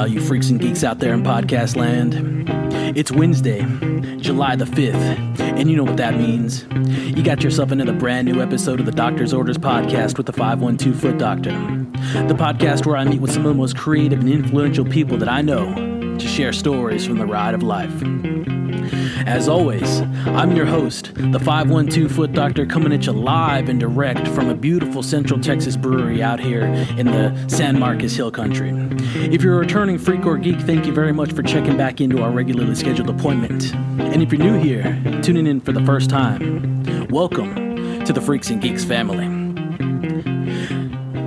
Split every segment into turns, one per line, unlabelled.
all you freaks and geeks out there in podcast land. It's Wednesday, July the 5th, and you know what that means. You got yourself another brand new episode of the Doctor's Orders podcast with the 512 Foot Doctor. The podcast where I meet with some of the most creative and influential people that I know to share stories from the ride of life. As always, I'm your host, the 512 Foot Doctor, coming at you live and direct from a beautiful Central Texas brewery out here in the San Marcos Hill Country. If you're a returning freak or geek, thank you very much for checking back into our regularly scheduled appointment. And if you're new here, tuning in for the first time, welcome to the Freaks and Geeks family.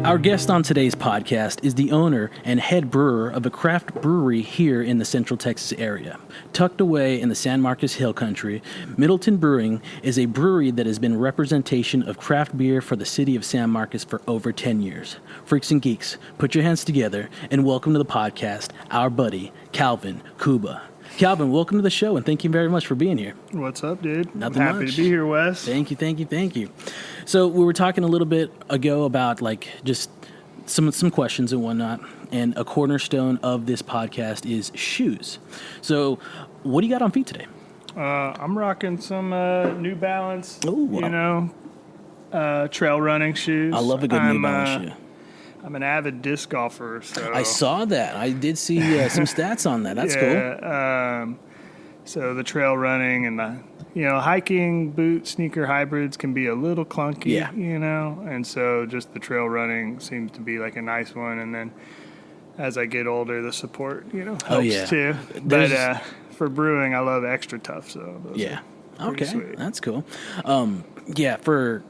Our guest on today's podcast is the owner and head brewer of a craft brewery here in the Central Texas area. Tucked away in the San Marcos Hill Country, Middleton Brewing is a brewery that has been representation of craft beer for the city of San Marcos for over 10 years. Freaks and Geeks, put your hands together and welcome to the podcast, our buddy, Calvin Kouba. Calvin, welcome to the show, and thank you very much for being here.
What's up, dude?
Nothing
Happy
much.
to be here, Wes.
Thank you. So we were talking a little bit ago about just some questions and whatnot, and a cornerstone of this podcast is shoes. So what do you got on feet today?
I'm rocking some New Balance,
Ooh, wow.
Trail running shoes.
I love a good New Balance shoe.
I'm an avid disc golfer, so
I saw that. I did see some stats on that. That's cool.
So the trail running and the hiking boot sneaker hybrids can be a little clunky, and so just the trail running seems to be like a nice one. And then as I get older, the support helps too. But for brewing, I love extra tough. So those are pretty sweet.
That's cool. For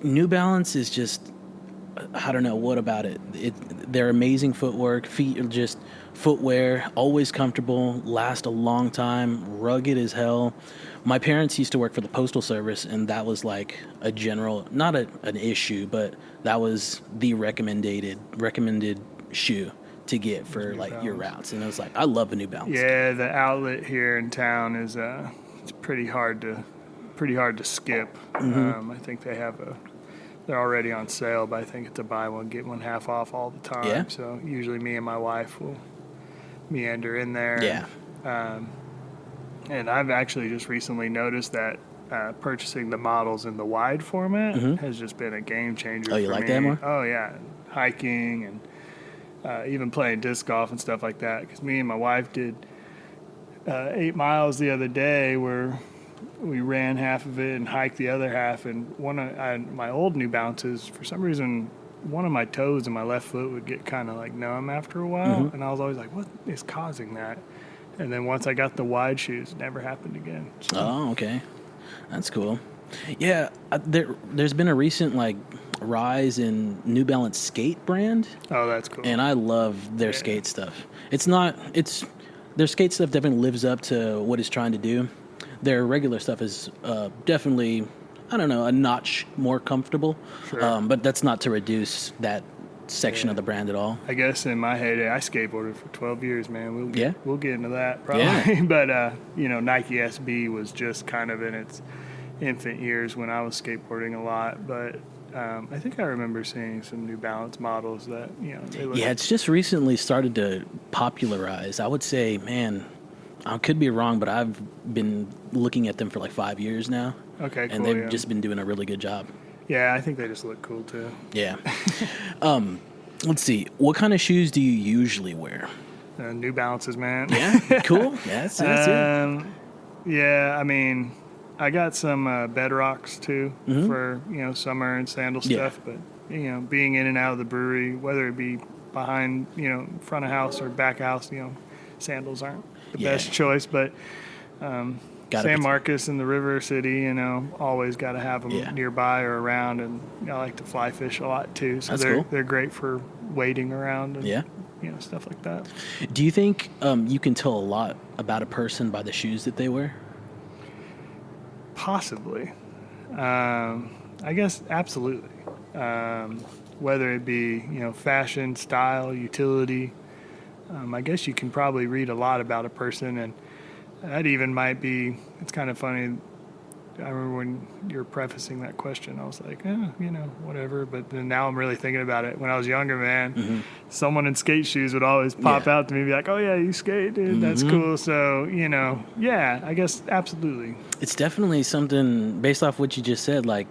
New Balance is just, I don't know what about it. They're amazing footwork. Feet are just footwear, always comfortable, last a long time, rugged as hell. My parents used to work for the Postal Service, and that was like a general, not an issue, but that was the recommended shoe to get for your routes. And I was like, I love a New Balance.
Yeah, the outlet here in town is it's pretty hard to skip.
Mm-hmm.
I think they're already on sale, but I think it's a buy one, get one half off all the time.
Yeah.
So usually me and my wife will meander in there.
Yeah.
And I've actually just recently noticed that purchasing the models in the wide format has just been a game changer.
Oh, you
for
like
me.
that more?
Oh, yeah. Hiking and even playing disc golf and stuff like that. Because me and my wife did 8 miles the other day where we ran half of it and hiked the other half. And my old New Balances, for some reason, one of my toes and my left foot would get kind of numb after a while.
Mm-hmm.
And I was always like, what is causing that? And then once I got the wide shoes, it never happened again. So.
Oh, okay. That's cool. Yeah, there's been a recent rise in New Balance skate brand.
Oh, that's cool.
And I love their skate stuff. Their skate stuff definitely lives up to what it's trying to do. Their regular stuff is definitely, I don't know, a notch more comfortable.
Sure.
But that's not to reduce that section of the brand at all.
I guess in my heyday, I skateboarded for 12 years, man. We'll get into that probably.
Yeah.
But, Nike SB was just kind of in its infant years when I was skateboarding a lot. But I think I remember seeing some New Balance models that, they look
it's just recently started to popularize. I would say, man, I could be wrong, but I've been looking at them for 5 years now.
Okay, cool.
And they've just been doing a really good job.
Yeah, I think they just look cool too.
Yeah. Let's see. What kind of shoes do you usually wear?
New Balances, man.
Yeah, cool. Yeah, that's it.
Yeah, I mean, I got some Bedrocks too for summer and sandal stuff. But being in and out of the brewery, whether it be behind front of house or back house, sandals aren't the best choice. But San Marcos and the River City, always got to have them nearby or around, and I like to fly fish a lot too. So they're great for wading around and stuff like that.
Do you think you can tell a lot about a person by the shoes that they wear?
Possibly. I guess absolutely. Whether it be fashion, style, utility, I guess you can probably read a lot about a person, and that even might be, it's kind of funny, I remember when you were prefacing that question, I was like, whatever. But then now I'm really thinking about it. When I was younger, man, someone in skate shoes would always pop out to me and be like, oh, yeah, you skate, dude. That's cool. So, yeah, I guess absolutely.
It's definitely something, based off what you just said, like,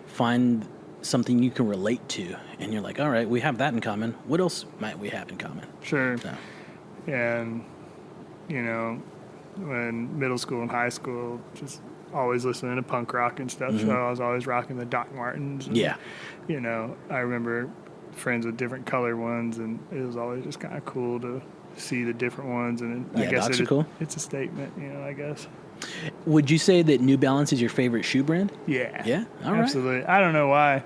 find something you can relate to. And you're like, all right, we have that in common. What else might we have in common?
Sure.
So.
And, when middle school and high school, just always listening to punk rock and stuff. So I was always rocking the Doc Martens. And, I remember friends with different color ones, and it was always just kind of cool to see the different ones. And I guess
Docs are cool.
It's a statement, I guess.
Would you say that New Balance is your favorite shoe brand?
Yeah.
Yeah? All right.
Absolutely. I don't know why.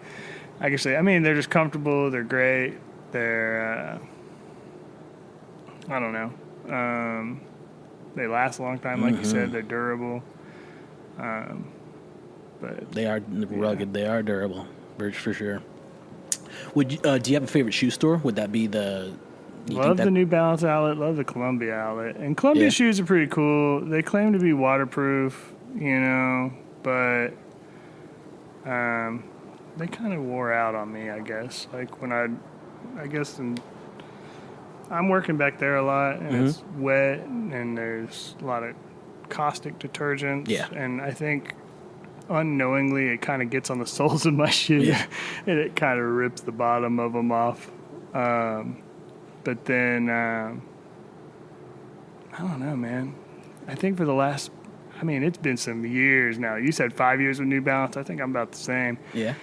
I can say, they're just comfortable. They're great. They're, I don't know. They last a long time, like you said. They're durable. But
they are rugged. They are durable, for sure. Would you, do you have a favorite shoe store? Would that be the...
Love the New Balance outlet. Love the Columbia outlet. And Columbia shoes are pretty cool. They claim to be waterproof, but they kind of wore out on me, I guess. Like when I'm working back there a lot, and it's wet, and there's a lot of caustic detergents. Yeah. And I think unknowingly it kind of gets on the soles of my shoes, and it kind of rips the bottom of them off. But then, I don't know, man. I think for the last, it's been some years now. You said 5 years with New Balance. I think I'm about the same.
Yeah.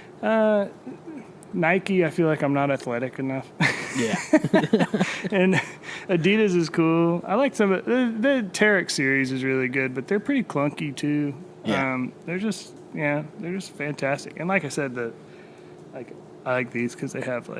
Nike, I feel like I'm not athletic enough.
Yeah.
And Adidas is cool. I like some of the Terex series is really good, but they're pretty clunky too. Yeah. They're just fantastic. And like I said, I like these because they have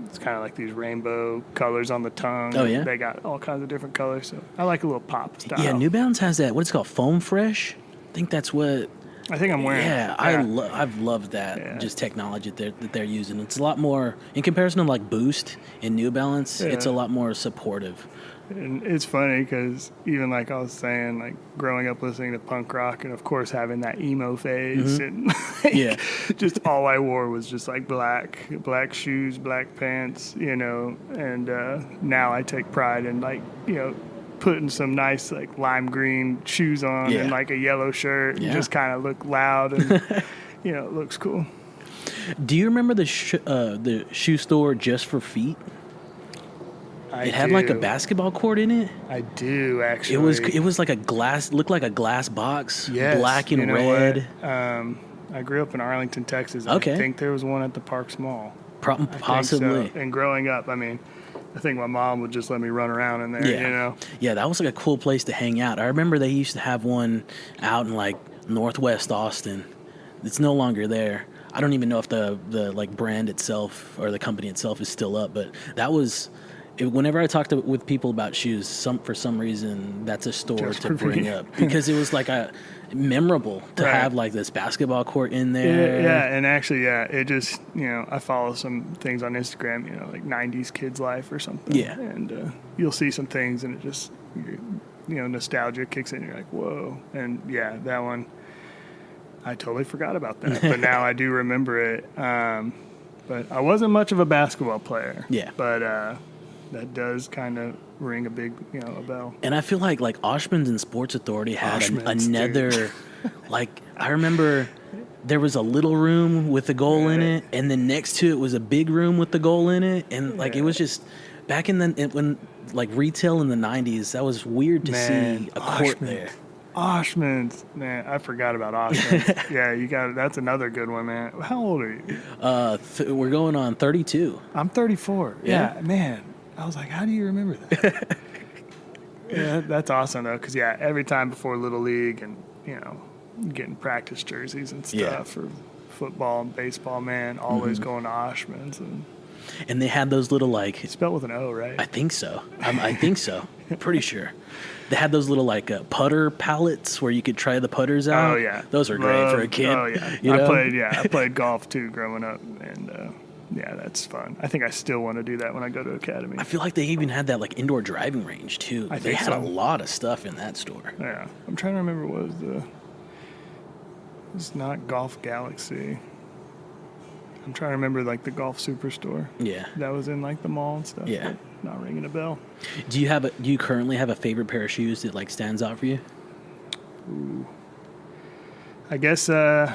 it's kind of like these rainbow colors on the tongue.
Oh yeah.
They got all kinds of different colors, so I like a little pop style.
Yeah, New Balance has that. What it's called, Foam Fresh. I think that's what.
I think I'm wearing.
Yeah, I've loved that just technology that they're using. It's a lot more in comparison to Boost and New Balance. It's a lot more supportive.
And it's funny because even like I was saying, growing up listening to punk rock, and of course having that emo phase, and just all I wore was just black shoes, black pants, And now I take pride in putting some nice lime green shoes on and a yellow shirt and just kind of look loud and it looks cool.
Do you remember the shoe store Just for Feet? It had a basketball court in it.
I do actually.
It was like a glass, looked like a glass box, black and red.
I grew up in Arlington, Texas. And I think there was one at the Parks Mall.
Possibly.
So. And growing up, I think my mom would just let me run around in there,
Yeah, that was a cool place to hang out. I remember they used to have one out in Northwest Austin. It's no longer there. I don't even know if the brand itself or the company itself is still up, but that was... Whenever I talked with people about shoes, for some reason, that's a store to bring up. Because it was memorable to have this basketball court in there.
Yeah, and actually, it just, I follow some things on Instagram, 90s Kids Life or something. Yeah. And you'll see some things and it just, nostalgia kicks in. You're like, whoa. And yeah, that one, I totally forgot about that. But now I do remember it. But I wasn't much of a basketball player. Yeah. But that does kind of ring a big, a bell.
And I feel like Oshman's and Sports Authority had another, I remember there was a little room with a goal in it, and then next to it was a big room with the goal in it, and it was just back in when retail in the 90s, that was weird to see a court there.
Oshman's, man, I forgot about Oshman's. Yeah, that's another good one, man. How old are you?
We're going on 32.
I'm 34. Yeah, man. I was like, how do you remember that? Yeah, that's awesome, though, because, every time before Little League and, getting practice jerseys and stuff for football and baseball, man, always going to Oshman's.
And they had those little,
spelled with an O, right?
I think so. I think so. Pretty sure. They had those little, putter pallets where you could try the putters out.
Oh, yeah.
Those are great for a kid.
Oh, yeah. I played golf, too, growing up, and... yeah, that's fun. I think I still want to do that when I go to Academy.
I feel like they even had that indoor driving range too. They had a lot of stuff in that store.
Yeah, I'm trying to remember what was It's not Golf Galaxy. I'm trying to remember like the Golf Superstore.
Yeah.
That was in like the mall and stuff.
Yeah.
Not ringing a bell.
Do you currently have a favorite pair of shoes that like stands out for you?
Ooh. I guess it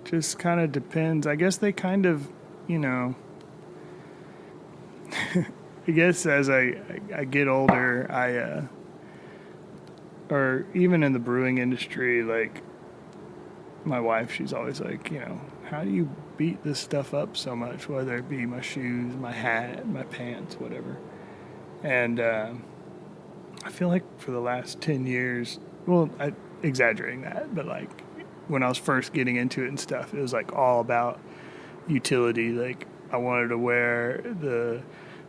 just kind of depends. I guess they kind of, you know, I guess as I get older, or even in the brewing industry, like my wife, she's always like, you know, how do you beat this stuff up so much, whether it be my shoes, my hat, my pants, whatever. And I feel like for the last 10 years, well, I'm exaggerating that, but like when I was first getting into it and stuff, it was like all about utility. Like I wanted to wear the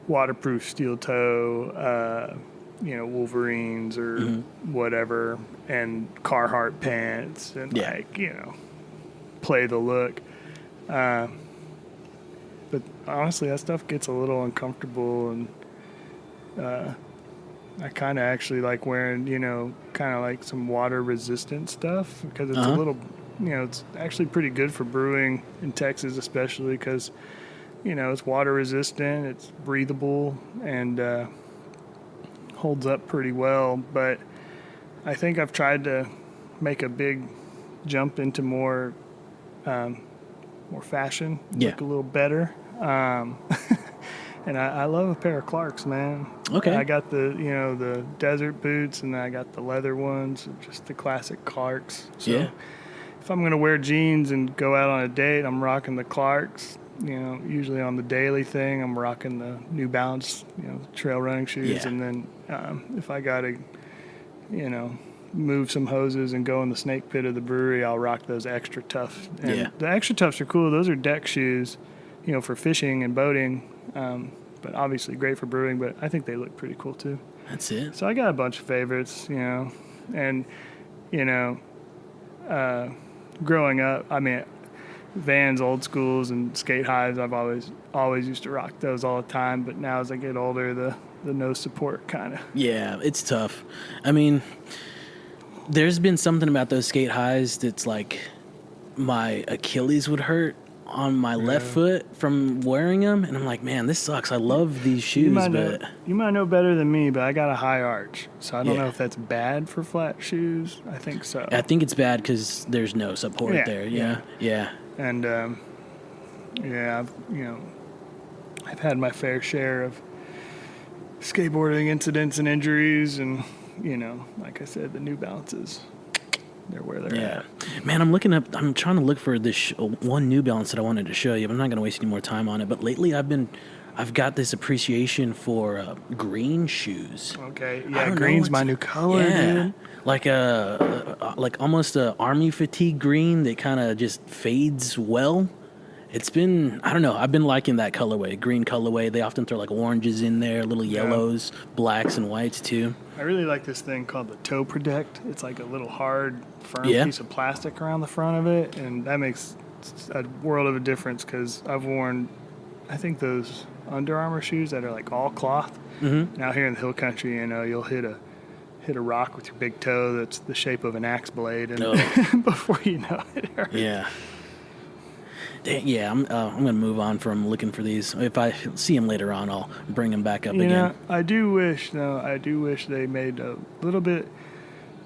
waterproof steel toe, you know, Wolverines or whatever, and Carhartt pants, and like, you know, play the look. But honestly, that stuff gets a little uncomfortable, and I kind of actually like wearing, you know, kind of like some water resistant stuff, because it's a little, you know, it's actually pretty good for brewing in Texas, especially because, you know, it's water resistant, it's breathable, and holds up pretty well. But I think I've tried to make a big jump into more fashion, look a little better. And I love a pair of Clarks, man.
Okay.
I got the desert boots, and then I got the leather ones, just the classic Clarks. So if I'm going to wear jeans and go out on a date, I'm rocking the Clarks. You know, usually on the daily thing, I'm rocking the New Balance, you know, trail running shoes.
Yeah.
And then if I got to, you know, move some hoses and go in the snake pit of the brewery, I'll rock those extra tough. And the extra toughs are cool. Those are deck shoes, you know, for fishing and boating. But obviously great for brewing, but I think they look pretty cool too.
That's it.
So I got a bunch of favorites, you know, and, you know, growing up, I mean, Vans, Old Schools, and Skate Highs, I've always used to rock those all the time. But now as I get older, the no support kind of.
Yeah, it's tough. I mean, there's been something about those Skate Highs that's like my Achilles would hurt on my left foot from wearing them, and I'm like, man, this sucks. I love these shoes, you might
know better than me, but I got a high arch, so I don't know if that's bad for flat shoes. I think so.
I think it's bad because there's no support there. Yeah.
And I've had my fair share of skateboarding incidents and injuries, and you know, like I said, the New Balances, they're where they're at.
Man, I'm trying to look for this one New Balance that I wanted to show you, but I'm not going to waste any more time on it. But lately I've got this appreciation for green shoes.
Okay. Yeah, green's my new color, dude.
Like almost a army fatigue green that kind of just fades well. It's been, I don't know, I've been liking that colorway, green colorway. They often throw like oranges in there, little yellows, blacks, and whites too.
I really like this thing called the Toe Protect. It's like a little hard, firm piece of plastic around the front of it, and that makes a world of a difference because I've worn, I think, those Under Armour shoes that are like all cloth. Mm-hmm. Now here in the hill country, you know, you'll hit a rock with your big toe that's the shape of an axe blade, and before you know it hurts.
Yeah. Yeah, I'm going to move on from looking for these. If I see them later on, I'll bring them back up again.
Yeah, I do wish they made a little bit,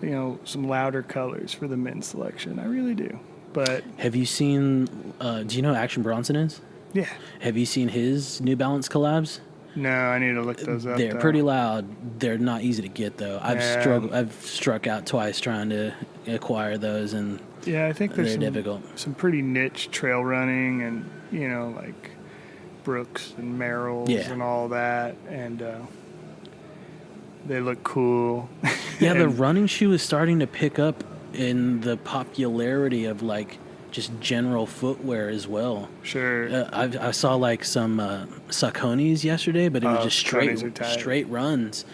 you know, some louder colors for the men's selection. I really do. But
have you seen, do you know who Action Bronson is?
Yeah.
Have you seen his New Balance collabs?
No, I need to look those up.
They're pretty loud. They're not easy to get, though. I've struck out twice trying to acquire those, and
I think there's
difficult.
Some pretty niche trail running, and you know, like Brooks and Merrill's and all that, and they look cool.
Yeah, the running shoe is starting to pick up in the popularity of like just general footwear as well.
Sure.
I saw like some Saucony's yesterday, but it was just straight runners,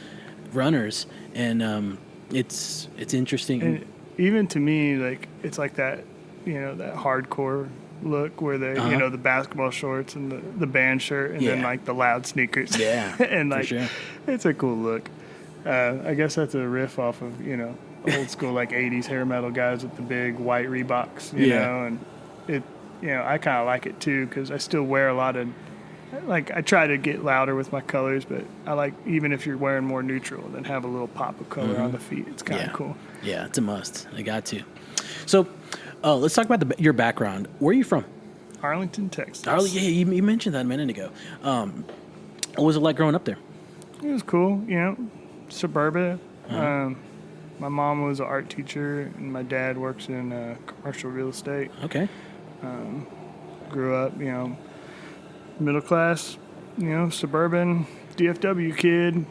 and it's interesting.
And even to me, like it's like that, you know, that hardcore look where they, you know, the basketball shorts and the band shirt, and then like the loud sneakers.
Yeah,
and like it's a cool look. I guess that's a riff off of, old school, like 80s hair metal guys with the big white Reeboks, you know, and it, I kind of like it too, because I still wear a lot of, like, I try to get louder with my colors, but I like, even if you're wearing more neutral, then have a little pop of color on the feet. It's kind of cool.
Yeah, it's a must. I got to. So, let's talk about your background. Where are you from?
Arlington, Texas.
Yeah, you mentioned that a minute ago. What was it like growing up there?
It was cool, suburban. My mom was an art teacher, and my dad works in commercial real estate.
Okay.
Grew up, middle class, suburban DFW kid.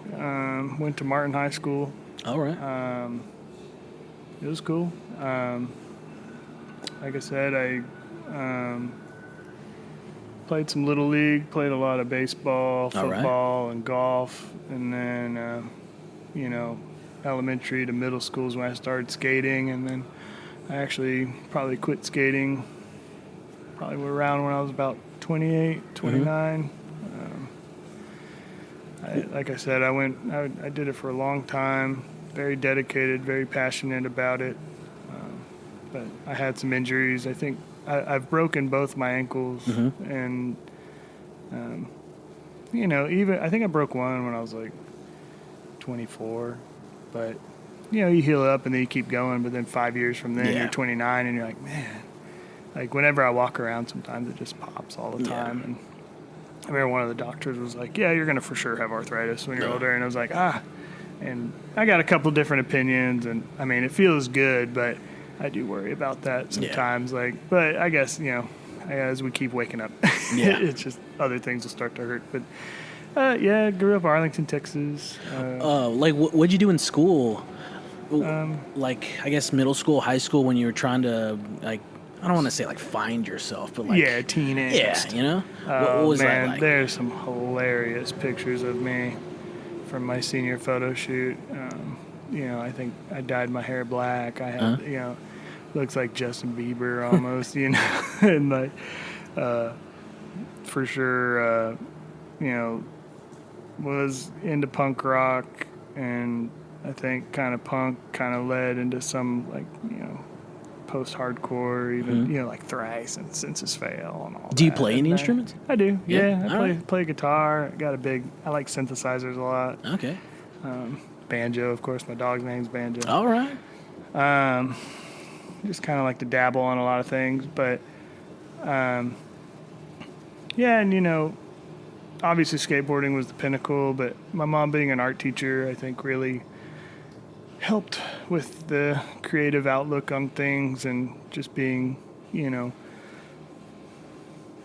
Went to Martin High School.
All right.
It was cool. Like I said, I played some Little League, played a lot of baseball, football, and golf. And then, elementary to middle schools when I started skating. And then I actually probably quit skating probably around when I was about 28, 29. Like I said, I did it for a long time, very dedicated, very passionate about it. But I had some injuries. I think I've broken both my ankles, and even I think I broke one when I was like 24. But you heal up and then you keep going. But then 5 years from then, you're 29, and you're like, man. Like whenever I walk around, sometimes it just pops all the time. And I remember one of the doctors was like, "Yeah, you're gonna for sure have arthritis when you're older." And I was like, And I got a couple different opinions, and I mean, it feels good, but I do worry about that sometimes. But I guess as we keep waking up, it's just other things will start to hurt. But I grew up in Arlington, Texas.
What'd you do in school? I guess middle school, high school, when you were trying to I don't want to say find yourself, but
teen angst.
Yeah, what was that like?
There's some hilarious pictures of me from my senior photo shoot. I think I dyed my hair black. I had, looks like Justin Bieber almost, and for sure, was into punk rock, and I think kind of punk kind of led into some post-hardcore, even like Thrice and Census Fail and all that.
Do you play any instruments?
I do. Yeah, I play guitar. I like synthesizers a lot.
Okay.
Banjo, of course. My dog's name's Banjo.
All right.
Just kind of like to dabble on a lot of things, but and obviously skateboarding was the pinnacle, but my mom being an art teacher, I think really helped with the creative outlook on things, and just being,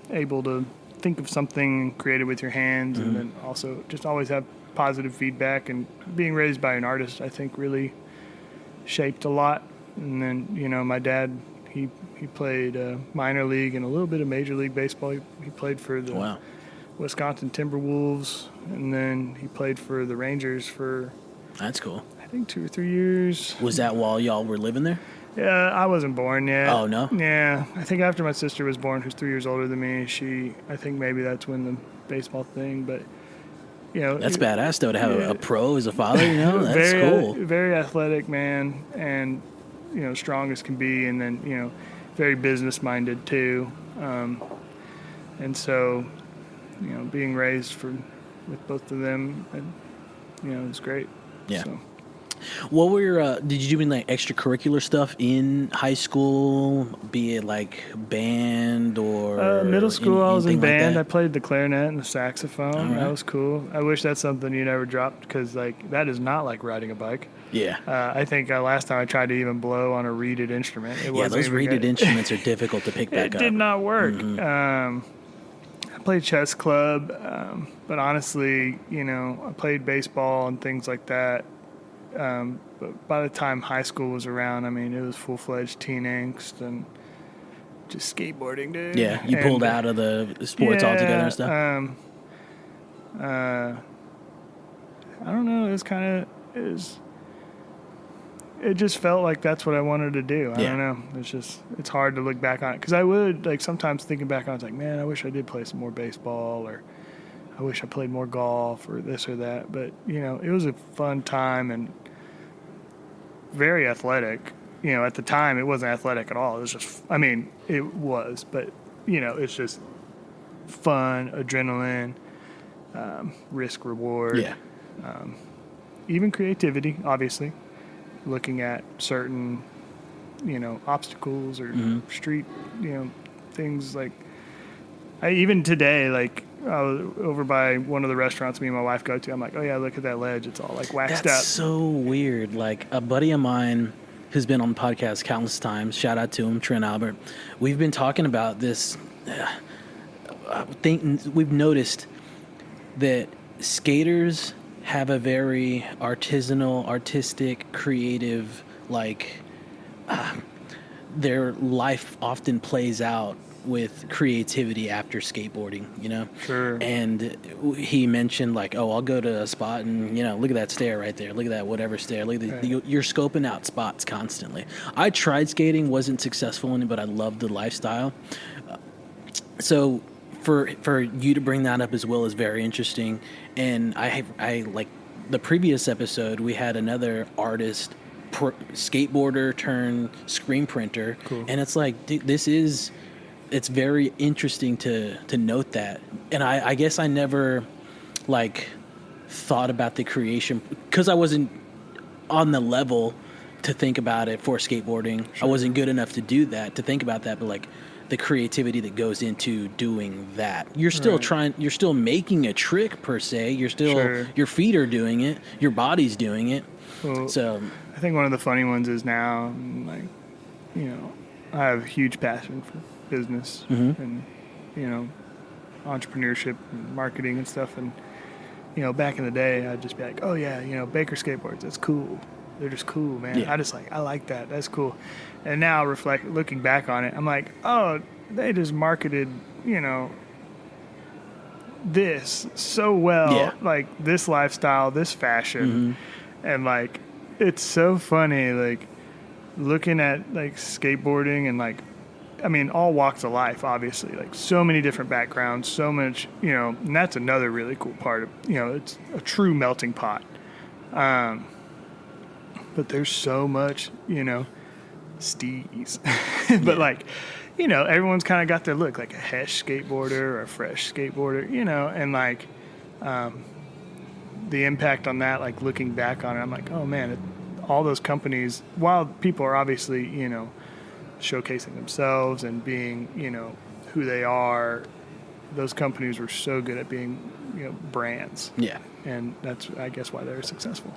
able to think of something creative with your hands, and then also just always have positive feedback. And being raised by an artist, I think really shaped a lot. And then, my dad, he played minor league and a little bit of major league baseball. He played for the Wisconsin Timberwolves, and then he played for the Rangers for...
That's cool.
I think 2 or 3 years.
Was that while y'all were living there?
Yeah, I wasn't born yet.
Oh, no?
Yeah, I think after my sister was born, who's 3 years older than me, I think maybe that's when the baseball thing, but,
That's badass, though, to have a pro as a father, That's
very,
cool.
Very athletic man, and, strong as can be, and then, very business-minded, too. And so, being raised with both of them, and, it's great.
Yeah.
So.
What were did you do any extracurricular stuff in high school? Be it band or
middle school? I was in band.
Like
I played the clarinet and the saxophone.
Right.
That was cool. I wish that's something you never dropped, because that is not like riding a bike.
Yeah.
I think last time I tried to even blow on a reeded instrument,
those reeded instruments are difficult to pick back up.
It did not work. I played chess club, but honestly, I played baseball and things like that. But by the time high school was around, I mean, it was full-fledged teen angst and just skateboarding, dude.
Yeah, you pulled out of the sports altogether and stuff?
I don't know. It just felt like that's what I wanted to do. I don't know. It's hard to look back on it. Because I would, sometimes thinking back on it, it's like, man, I wish I did play some more baseball, or I wish I played more golf or this or that. But, you know, it was a fun time and very athletic. You know, at the time, it wasn't athletic at all. It was just, I mean, it was, but, you know, it's just fun, adrenaline, risk reward.
Yeah.
Even creativity, obviously. Looking at certain, you know, obstacles or street, you know, things like, even today, like, I was over by one of the restaurants me and my wife go to. I'm like, oh yeah, look at that ledge. It's all like waxed up.
That's so weird. Like a buddy of mine who's been on the podcast countless times, shout out to him, Trent Albert. We've been talking about this. We've noticed that skaters have a very artisanal, artistic, creative, like their life often plays out with creativity after skateboarding, you know?
Sure.
And he mentioned like, oh, I'll go to a spot and, you know, look at that stair right there. Look at that whatever stair. Look at you're scoping out spots constantly. I tried skating, wasn't successful in it, but I loved the lifestyle. So for you to bring that up as well is very interesting. And I like the previous episode, we had another artist, skateboarder turned screen printer.
Cool.
And it's like, dude, it's very interesting to note that. And I guess I never like thought about the creation because I wasn't on the level to think about it for skateboarding. Sure. I wasn't good enough to do that, to think about that, but like the creativity that goes into doing that. You're still you're still making a trick per se. You're still, your feet are doing it. Your body's doing it.
Well,
so
I think one of the funny ones is now, like, you know, I have a huge passion for business and, you know, entrepreneurship and marketing and stuff. And, you know, back in the day, I'd just be like, oh yeah, you know, Baker skateboards, that's cool. They're just cool, man.
Yeah.
I like that. That's cool. And now looking back on it, I'm like, oh, they just marketed, you know, this so well.
Yeah.
Like this lifestyle, this fashion. And like, it's so funny, like looking at like skateboarding and like, I mean, all walks of life, obviously, like so many different backgrounds, so much, you know, and that's another really cool part of, you know, it's a true melting pot. But there's so much, you know, steez. But like, you know, everyone's kind of got their look, like a Hesh skateboarder or a Fresh skateboarder, you know, and like the impact on that, like looking back on it, I'm like, oh man, all those companies, while people are obviously, you know, showcasing themselves and being, you know, who they are, those companies were so good at being, you know, brands.
yeah.
And that's, I guess, why they're successful.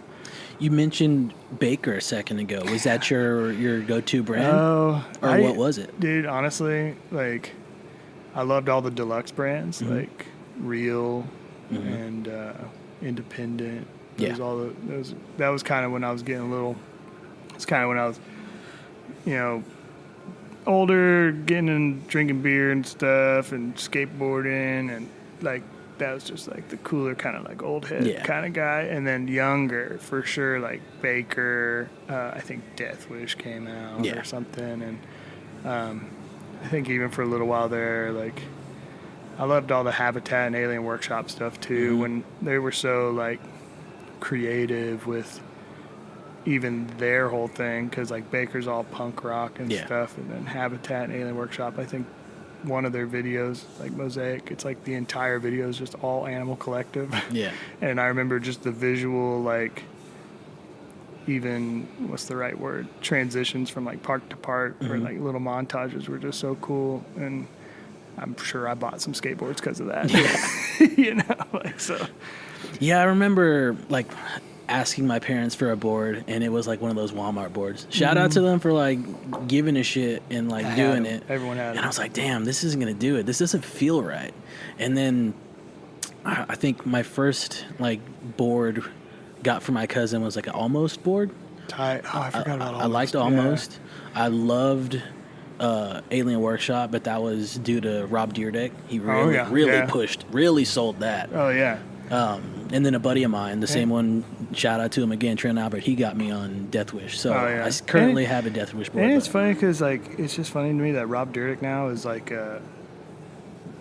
You mentioned Baker a second ago. Was that your go-to brand?
Oh,
what was it?
Dude, honestly, like, I loved all the deluxe brands, like Real and Independent.
Yeah.
That was kind of when I was getting a little. It's kind of when I was, you know, older, getting and drinking beer and stuff, and skateboarding, and like. That was just like the cooler kind of like old head kind of guy. And then younger, for sure, like Baker, I think Death Wish came out or something. And I think even for a little while there, like I loved all the Habitat and Alien Workshop stuff too, when they were so like creative with even their whole thing, because like Baker's all punk rock and stuff, and then Habitat and Alien Workshop, I think one of their videos, like Mosaic, it's like the entire video is just all Animal Collective.
Yeah.
And I remember just the visual, like, even, what's the right word, transitions from like part to part, or like little montages were just so cool. And I'm sure I bought some skateboards because of that.
Yeah.
You know, like, so.
Yeah, I remember like asking my parents for a board, and it was like one of those Walmart boards. Shout out to them for like giving a shit and like doing it.
Everyone had it.
And I was like, damn, this isn't gonna do it. This doesn't feel right. And then I think my first like board got for my cousin was like an Almost board.
I forgot about Almost.
I liked Almost. Yeah. I loved Alien Workshop, but that was due to Rob Deerdeck. He really pushed, really sold that.
Oh yeah.
And then a buddy of mine, the same one, shout out to him again, Trent Albert, he got me on Death Wish. So I currently have a Death Wish board.
And it's funny because, like, it's just funny to me that Rob Dyrdek now is, like,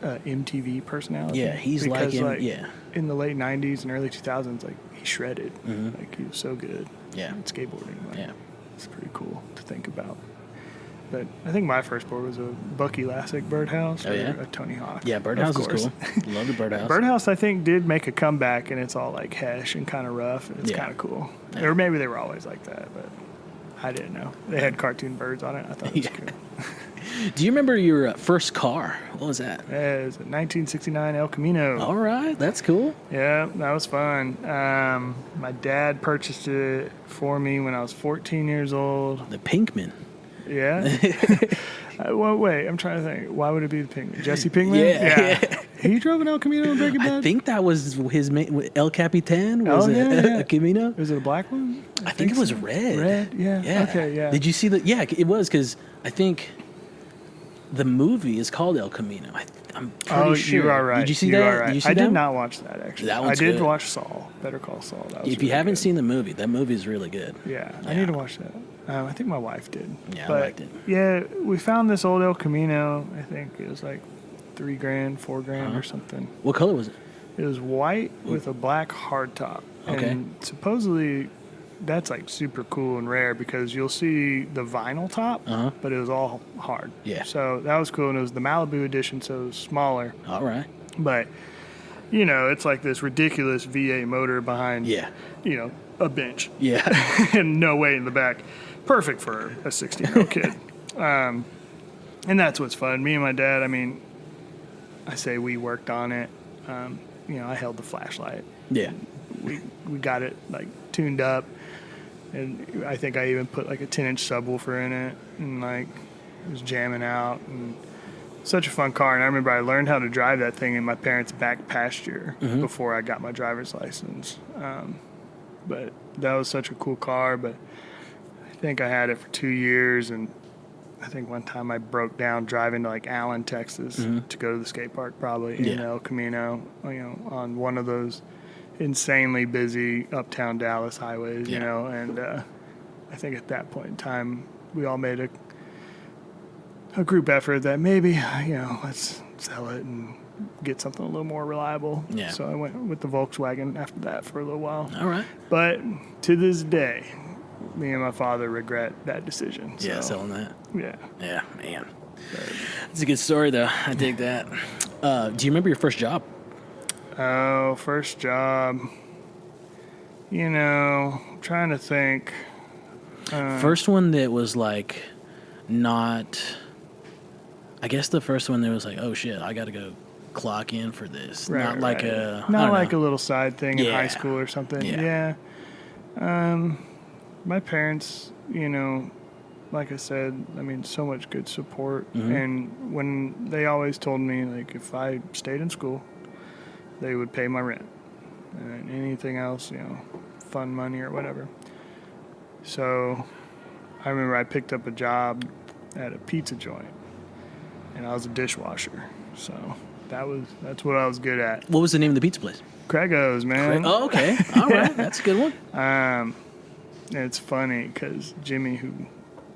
MTV personality.
Yeah, he's
because,
yeah.
In the late 90s and early 2000s, like, he shredded. Like, he was so good
Yeah.
at skateboarding. Like,
Yeah.
it's pretty cool to think about. But I think my first board was a Bucky Lassick Birdhouse or a Tony Hawk.
Yeah, Birdhouse is cool. Love the Birdhouse.
Birdhouse, I think, did make a comeback, and it's all, like, hesh and kind of rough. And it's kind of cool. Yeah. Or maybe they were always like that, but I didn't know. They had cartoon birds on it. I thought it was cool.
Do you remember your first car? What was that?
It was a 1969 El Camino.
All right, that's cool.
Yeah, that was fun. My dad purchased it for me when I was 14 years old.
The Pinkman.
Yeah. Well, wait, I'm trying to think. Why would it be the Pinkman? Jesse Pinkman?
Yeah.
He drove an El Camino in Breaking Bad?
I think that was his El Capitan. Was a Camino?
Was it a black one?
I think it was red.
Red, yeah. Okay, yeah.
Did you see that? Yeah, it was, because I think the movie is called El Camino. I'm pretty sure.
You are right.
Did you see that?
Are right.
Did you see
I
that?
did not watch that, actually.
That one's
I did
good.
watch Saul, Better Call Saul. That was
If you
really
haven't
good.
seen the movie, that movie is really good.
Yeah, I need to watch that. I think my wife did.
Yeah,
but
I liked it.
Yeah, we found this old El Camino. I think it was like $3,000, $4,000 or something.
What color was it?
It was white with a black hardtop.
Okay.
And supposedly that's like super cool and rare because you'll see the vinyl top, but it was all hard.
Yeah.
So that was cool. And it was the Malibu edition, so it was smaller.
All right.
But, it's like this ridiculous V8 motor behind, a bench.
Yeah.
And no weight in the back. Perfect for a 16-year-old kid. And that's what's fun. Me and my dad, I say we worked on it. I held the flashlight.
Yeah.
We got it, like, tuned up. And I think I even put, like, a 10-inch subwoofer in it. And, like, it was jamming out. And such a fun car. And I remember I learned how to drive that thing in my parents' back pasture before I got my driver's license. But that was such a cool car. But I think I had it for 2 years. And I think one time I broke down driving to, like, Allen, Texas to go to the skate park probably in El Camino, on one of those insanely busy uptown Dallas highways, and I think at that point in time we all made a group effort that maybe, let's sell it and get something a little more reliable.
Yeah.
So I went with the Volkswagen after that for a little while.
All right.
But to this day, me and my father regret that decision.
Yeah, selling that.
Yeah.
Yeah, man. It's a good story, though. I dig that. Do you remember your first job?
Oh, first job. I'm trying to think.
First one that was like not. I guess the first one that was like, oh shit, I got to go clock in for this.
Right,
not like
right.
a.
Not like a little side thing in
Yeah.
high school or something.
Yeah.
My parents, like I said, so much good support. And when they always told me, like, if I stayed in school, they would pay my rent. And anything else, fun money or whatever. So I remember I picked up a job at a pizza joint, and I was a dishwasher. So that's what I was good at.
What was the name of the pizza place?
Craigos, man.
Oh, okay. All right. That's a good one.
It's funny because Jimmy, who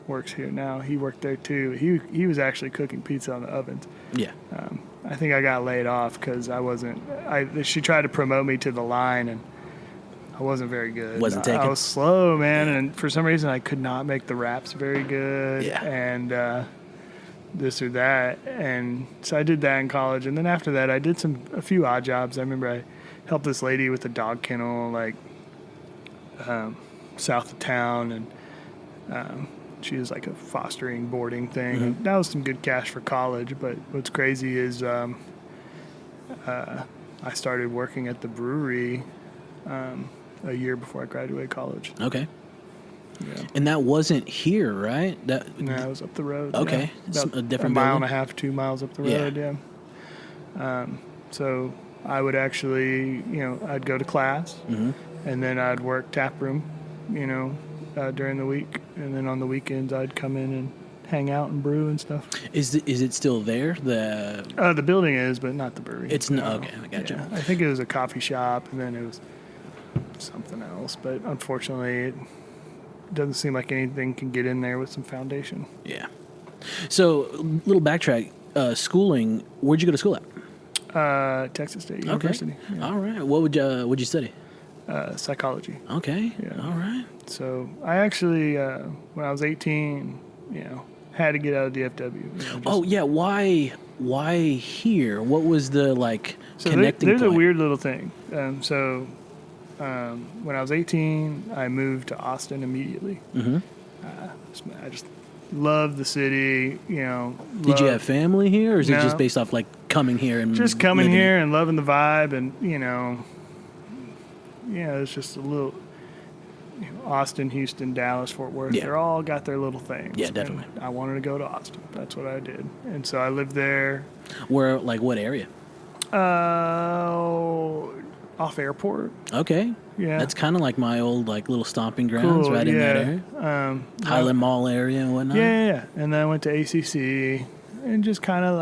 works here now, he worked there too. He was actually cooking pizza on the ovens.
Yeah.
I think I got laid off because I wasn't. She tried to promote me to the line, and I wasn't very good.
Wasn't taken?
I was slow, man, and for some reason I could not make the wraps very good.
Yeah.
And this or that, and so I did that in college, and then after that I did a few odd jobs. I remember I helped this lady with a dog kennel, like south of town, and she was like a fostering boarding thing. And that was some good cash for college. But what's crazy is I started working at the brewery a year before I graduated college.
Okay.
Yeah.
And that wasn't here, right?
No, it was up the road.
Okay.
Yeah.
A different
mile
building?
and a half, 2 miles up the road, yeah. So I would actually, I'd go to class, and then I'd work taproom, during the week. And then on the weekends, I'd come in and hang out and brew and stuff.
Is it still there?
The building is, but not the brewery.
It's no. Okay, I got you.
I think it was a coffee shop, and then it was something else. But unfortunately, it doesn't seem like anything can get in there with some foundation.
Yeah. So, little backtrack. schooling, where'd you go to school at?
Texas State University.
Okay. Yeah. All right. What'd you study?
Psychology.
Okay.
Yeah.
All right.
So I actually, when I was 18, had to get out of DFW.
Why here? What was the connecting
there's
point?
a weird little thing. When I was 18, I moved to Austin immediately.
Mm-hmm.
I just loved the city.
Did you have family here, or is it just based off coming here and
just coming here and loving the vibe, and it's just a little. Austin, Houston, Dallas, Fort Worth, they're all got their little things.
Yeah, definitely.
And I wanted to go to Austin. That's what I did. And so I lived there.
Where, what area?
Off airport.
Okay.
Yeah.
That's kind of like my old, little stomping grounds in that area. Highland Mall area and whatnot.
Yeah. And then I went to ACC and just kind of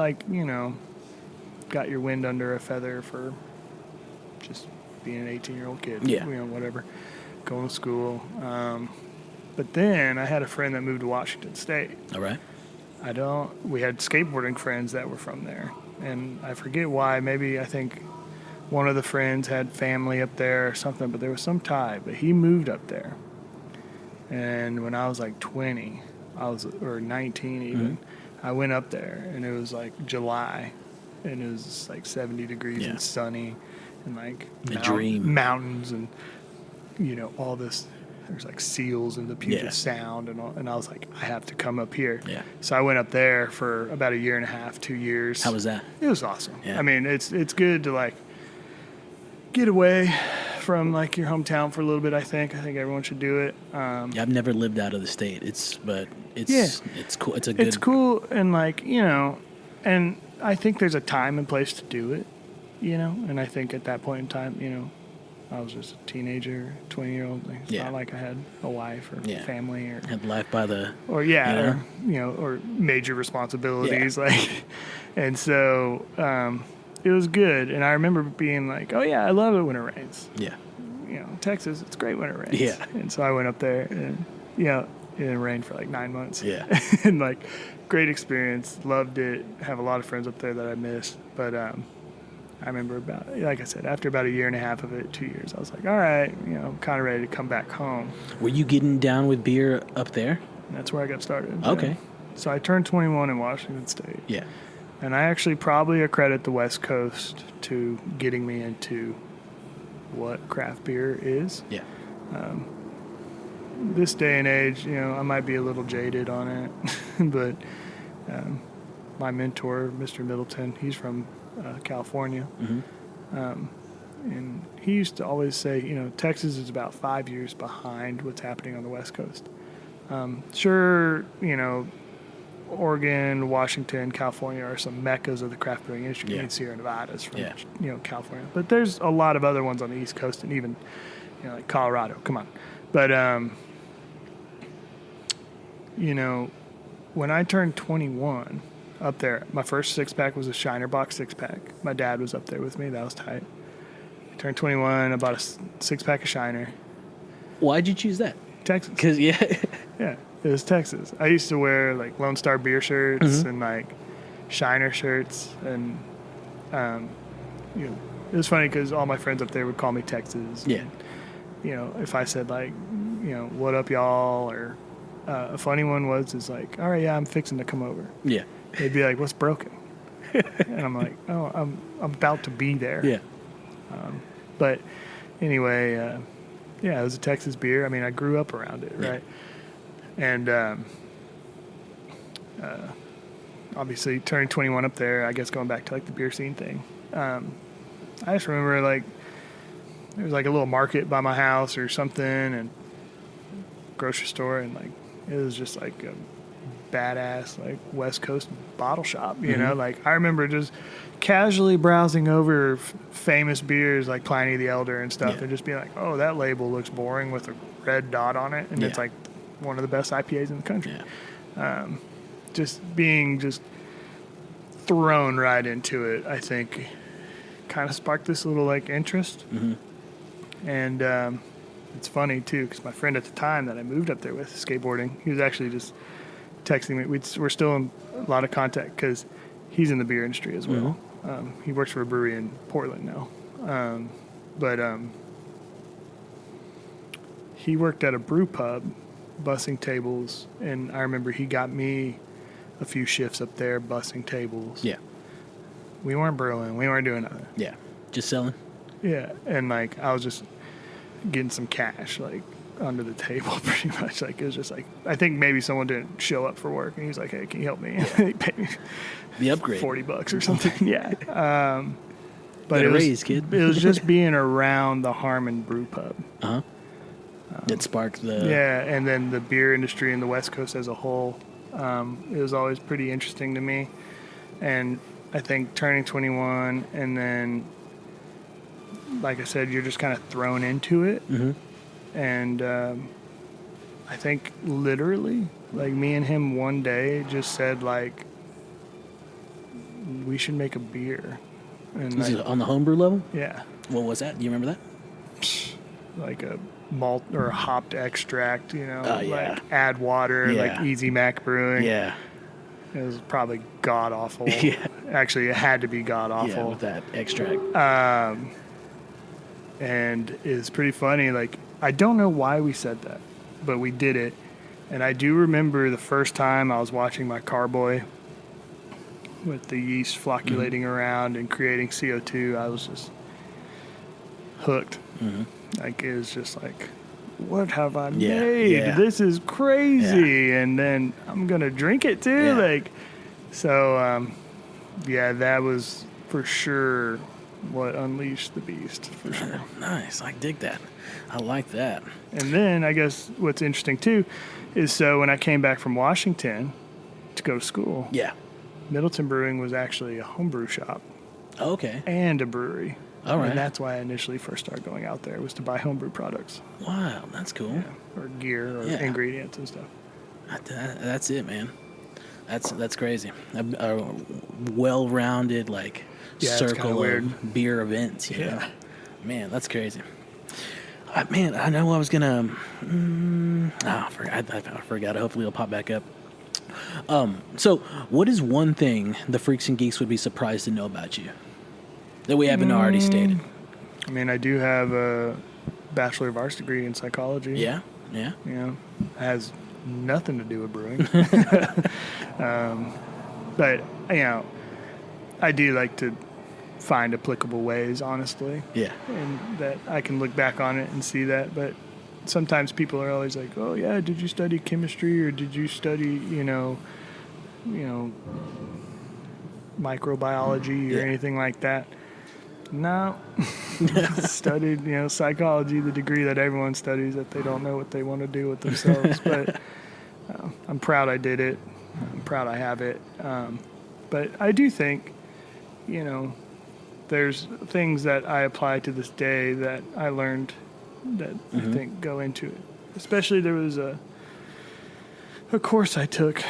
got your wind under a feather for just being an 18-year-old kid.
Yeah.
Whatever. Going to school. But then I had a friend that moved to Washington State.
All right.
We had skateboarding friends that were from there. And I forget why. Maybe I think one of the friends had family up there or something, but there was some tie. But he moved up there. And when I was 20, or 19 even, I went up there, and it was July, and it was 70 degrees and sunny, and
the dream.
Mountains and all this. There's seals in the Puget Sound and all, and I was I have to come up here.
Yeah.
So I went up there for about a year and a half, 2 years.
How was that?
It was awesome.
Yeah.
I mean, it's good to get away from your hometown for a little bit. I think everyone should do it.
I've never lived out of the state. It's cool.
It's cool, and and I think there's a time and place to do it, and I think at that point in time, I was just a teenager, 20-year-old. It's not like I had a wife or family or
had life by the
or major responsibilities and so it was good. And I remember being oh yeah, I love it when it rains.
Yeah,
Texas, it's great when it rains.
Yeah,
and so I went up there and it rained for 9 months.
Yeah,
and great experience, loved it. Have a lot of friends up there that I miss, but I remember after about a year and a half of it, 2 years, I was all right, I'm kind of ready to come back home.
Were you getting down with beer up there?
And that's where I got started.
Okay.
Yeah. So I turned 21 in Washington State.
Yeah.
And I actually probably accredit the West Coast to getting me into what craft beer is.
Yeah.
This day and age, I might be a little jaded on it, but my mentor, Mr. Middleton, he's from California.
Mm-hmm.
And he used to always say, Texas is about 5 years behind what's happening on the West Coast. Sure, Oregon, Washington, California are some meccas of the craft brewing industry. Yeah. Sierra Nevadas from, California. But there's a lot of other ones on the East Coast and even, Colorado. Come on. But, when I turned 21 up there, my first six-pack was a Shiner Box six-pack. My dad was up there with me. That was tight. I turned 21. I bought a six-pack of Shiner.
Why'd you choose that?
Texas.
Because,
yeah, it was Texas. I used to wear, Lone Star beer shirts and, Shiner shirts. And, it was funny because all my friends up there would call me Texas.
Yeah.
And, if I said, what up, y'all, or a funny one is all right, yeah, I'm fixing to come over.
Yeah.
They'd be like, what's broken? And I'm like, oh, I'm about to be there.
Yeah.
But anyway, it was a Texas beer. I mean, I grew up around it, right? And obviously turning 21 up there, I guess going back to the beer scene thing. I just remember there was a little market by my house or something, and grocery store, and it was just a badass West Coast bottle shop, you know. I remember just casually browsing over famous beers like Pliny the Elder and stuff, and just being oh, that label looks boring with a red dot on it, and it's one of the best IPAs in the country. Just being thrown right into it, I think kind of sparked this little interest. And it's funny too, because my friend at the time that I moved up there with skateboarding, he was actually just texting me. We're still in a lot of contact because he's in the beer industry as well. He works for a brewery in Portland now. But he worked at a brew pub, bussing tables, and I remember he got me a few shifts up there bussing tables.
Yeah.
We weren't brewing. We weren't doing nothing.
Yeah. Just selling?
Yeah. And, like, I was just getting some cash, like, under the table pretty much. Like, it was just like, I think maybe someone didn't show up for work, and he was like, hey, can you help me? And he paid me
the upgrade.
$40 or something. Yeah. But
Get a raise, kid.
It was just being around the Harmon Brew Pub.
Uh-huh. That sparked the...
Yeah, and then the beer industry in the West Coast as a whole. It was always pretty interesting to me. And I think turning 21 and then, like I said, you're just kind of thrown into it. And I think literally, like, me and him one day just said, like, we should make a beer. And
Was it on the homebrew level?
Yeah.
What was that? Do you remember that?
Like a malt or a hopped extract, you know,
yeah.
like add water,
Yeah.
like Easy Mac Brewing.
Yeah.
It was probably god awful.
Yeah.
Actually, it had to be god awful.
Yeah, with that extract.
And it's pretty funny. Like, I don't know why we said that, but we did it. And I do remember the first time I was watching my carboy with the yeast flocculating around and creating CO2. I was just hooked. Like, it was just like, what have I made?
Yeah.
This is crazy. Yeah. And then I'm going to drink it too.
Yeah.
Like, so, yeah, that was for sure what unleashed the beast, for sure.
Nice. I dig that. I like that.
And then I guess what's interesting too is, so when I came back from Washington to go to school,
Yeah.
Middleton Brewing was actually a homebrew shop
Okay.
and a brewery.
All right.
And that's why I initially first started going out there, was to buy homebrew products.
Wow, that's cool.
Yeah, or gear or
Yeah.
ingredients and stuff.
That's it, man. That's crazy. A well-rounded, like, circle of beer events. You know? Man, that's crazy. Man, I know I was gonna. I forgot. Hopefully, it'll pop back up. So, what is one thing the Freaks and Geeks would be surprised to know about you that we haven't already stated?
I mean, I do have a Bachelor of Arts degree in psychology.
Yeah.
You know, it has nothing to do with brewing. But, you know, I do like to find applicable ways, honestly.
Yeah.
And that I can look back on it and see that. But sometimes people are always like, oh, yeah, did you study chemistry, or did you study, you know, microbiology or anything like that? No. Studied, you know, psychology, the degree that everyone studies that they don't know what they want to do with themselves. But I'm proud I did it. I'm proud I have it. But I do think, you know, there's things that I apply to this day that I learned that I think go into it. Especially there was a course I took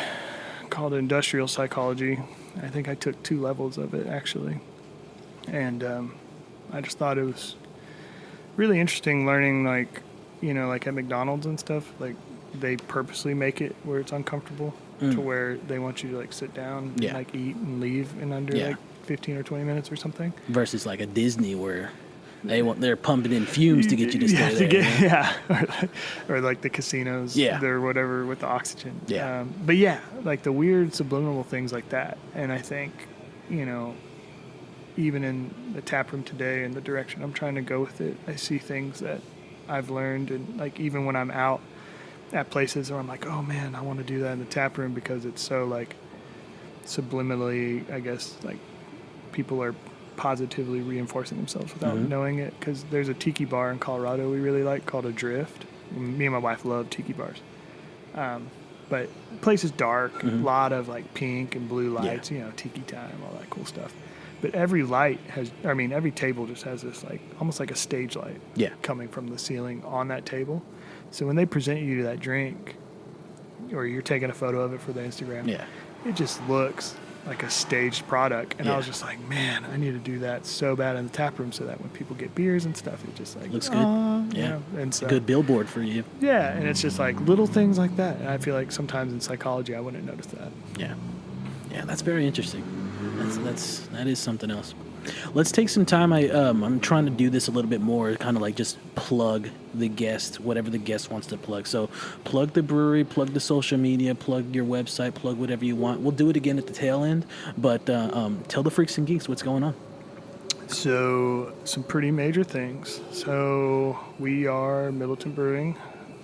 called industrial psychology. I think I took 2 levels of it, actually. And I just thought it was really interesting learning, like, you know, like at McDonald's and stuff, like they purposely make it where it's uncomfortable to where they want you to, like, sit down and, like, eat and leave in under like 15 or 20 minutes or something. Versus
like a Disney where they're pumping in fumes to get you to stay there.
Or like the casinos, or whatever with the oxygen.
Yeah.
But yeah, like the weird subliminal things like that. And I think, you know, even in the taproom today and the direction I'm trying to go with it, I see things that I've learned, and like even when I'm out at places where I'm like, oh man, I want to do that in the taproom, because it's so like subliminally, I guess, like people are positively reinforcing themselves without knowing it. Because there's a tiki bar in Colorado we really like called Adrift. Me and my wife love tiki bars. But the place is dark, a lot of like pink and blue lights, you know, tiki time, all that cool stuff. But every every table just has this like almost like a stage light coming from the ceiling on that table. So when they present you that drink, or you're taking a photo of it for the Instagram, it just looks like a staged product. And I was just like, man, I need to do that so bad in the tap room, so that when people get beers and stuff, it just like
looks good.
You know? And so,
a good billboard for you.
Yeah, and it's just like little things like that. And I feel like sometimes in psychology I wouldn't notice that.
Yeah, that's very interesting. That is something else. Let's take some time. I'm trying to do this a little bit more, kind of like just plug the guest, whatever the guest wants to plug. So plug the brewery, plug the social media, plug your website, plug whatever you want. We'll do it again at the tail end, but tell the Freaks and Geeks what's going on.
So some pretty major things. So we are Middleton Brewing,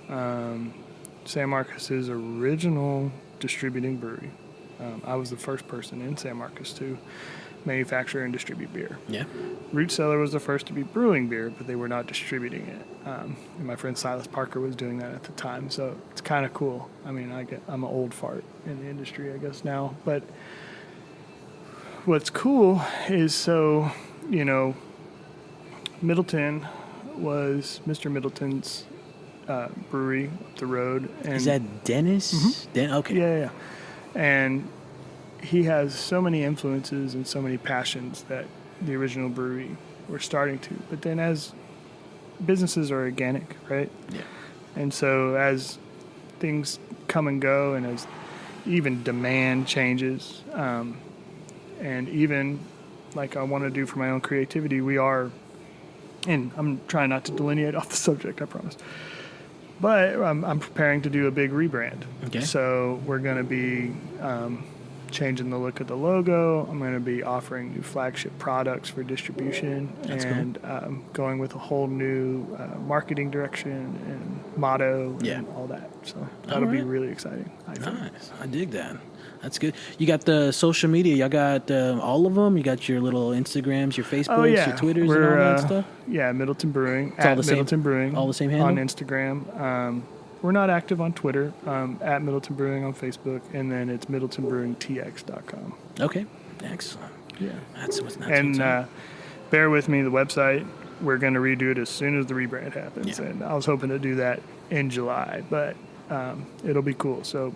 San Marcos's original distributing brewery. I was the first person in San Marcos to manufacture and distribute beer.
Yeah.
Root Cellar was the first to be brewing beer, but they were not distributing it. And my friend Silas Parker was doing that at the time, so it's kind of cool. I mean, I'm an old fart in the industry, I guess, now. But what's cool is, so, you know, Middleton was Mr. Middleton's brewery up the road. And
is that Dennis?
Mm-hmm.
Okay.
Yeah. And he has so many influences and so many passions that the original brewery were starting to. But then as businesses are organic, right?
Yeah.
And so as things come and go, and as even demand changes, and even like I want to do for my own creativity, we are, and I'm trying not to delineate off the subject, I promise. But I'm preparing to do a big rebrand.
Okay.
So we're going to be changing the look of the logo. I'm going to be offering new flagship products for distribution.
That's
and
cool.
Going with a whole new marketing direction and motto and all that. So that'll be really exciting, I think.
Nice. I dig that. That's good. You got the social media. Y'all got all of them. You got your little Instagrams, your Facebooks, your Twitters, and all that stuff.
Yeah, Middleton Brewing.
It's all the
Middleton
same,
Brewing.
all the same handle
on Instagram. We're not active on Twitter. At Middleton Brewing on Facebook, and then it's MiddletonBrewingTX.com.
Okay, excellent.
Yeah,
that's what's
bear with me. The website, we're going to redo it as soon as the rebrand happens, and I was hoping to do that in July, but it'll be cool. So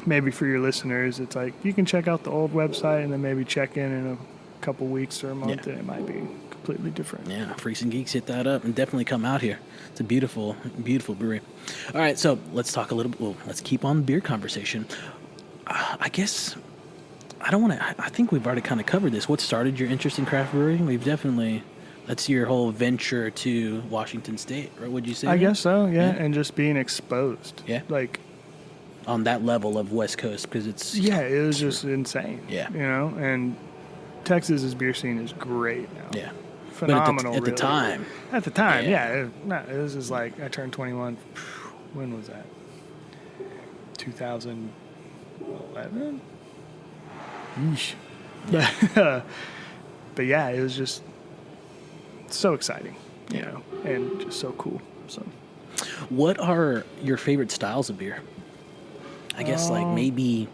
maybe for your listeners, it's like you can check out the old website and then maybe check in a couple weeks or a month, and it might be completely different.
Yeah, Freaks and Geeks, hit that up and definitely come out here. It's a beautiful, beautiful brewery. All right, so let's talk a little bit. Well, let's keep on the beer conversation. I guess I don't want to. I think we've already kind of covered this. What started your interest in craft brewing? We've definitely. That's your whole venture to Washington State, right? Would you say?
I guess so. Yeah, and just being exposed.
Yeah,
like
on that level of West Coast, because it's
it was just insane.
Yeah,
and Texas's beer scene is great now.
Yeah.
Phenomenal.
But at the time.
At the time, this is like, I turned 21. When was that? 2011? Yeesh. Yeah. But yeah, it was just so exciting, and just so cool. So,
what are your favorite styles of beer? I guess maybe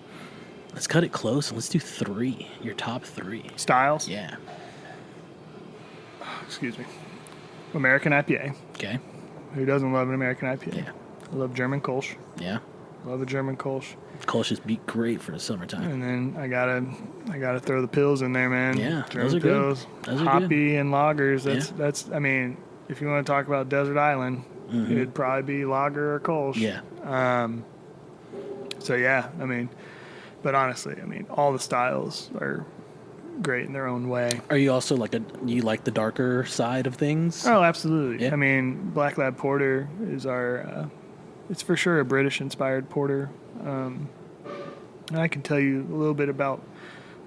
let's cut it close and let's do 3. Your top 3
styles.
Yeah.
Excuse me. American IPA.
Okay.
Who doesn't love an American IPA?
Yeah.
I love German Kolsch.
Yeah.
Love a German Kolsch.
Kolsch is great for the summertime.
And then I gotta throw the pills in there, man.
Yeah,
German
those are
pills,
good. Those are
hoppy
good.
and lagers. That's. I mean, if you want to talk about desert island, it'd probably be lager or Kolsch.
Yeah.
So yeah, I mean, but honestly, I mean, all the styles are great in their own way.
Are you also you like the darker side of things?
Oh, absolutely.
Yeah.
I mean, Black Lab Porter is our. It's for sure a British-inspired porter. And I can tell you a little bit about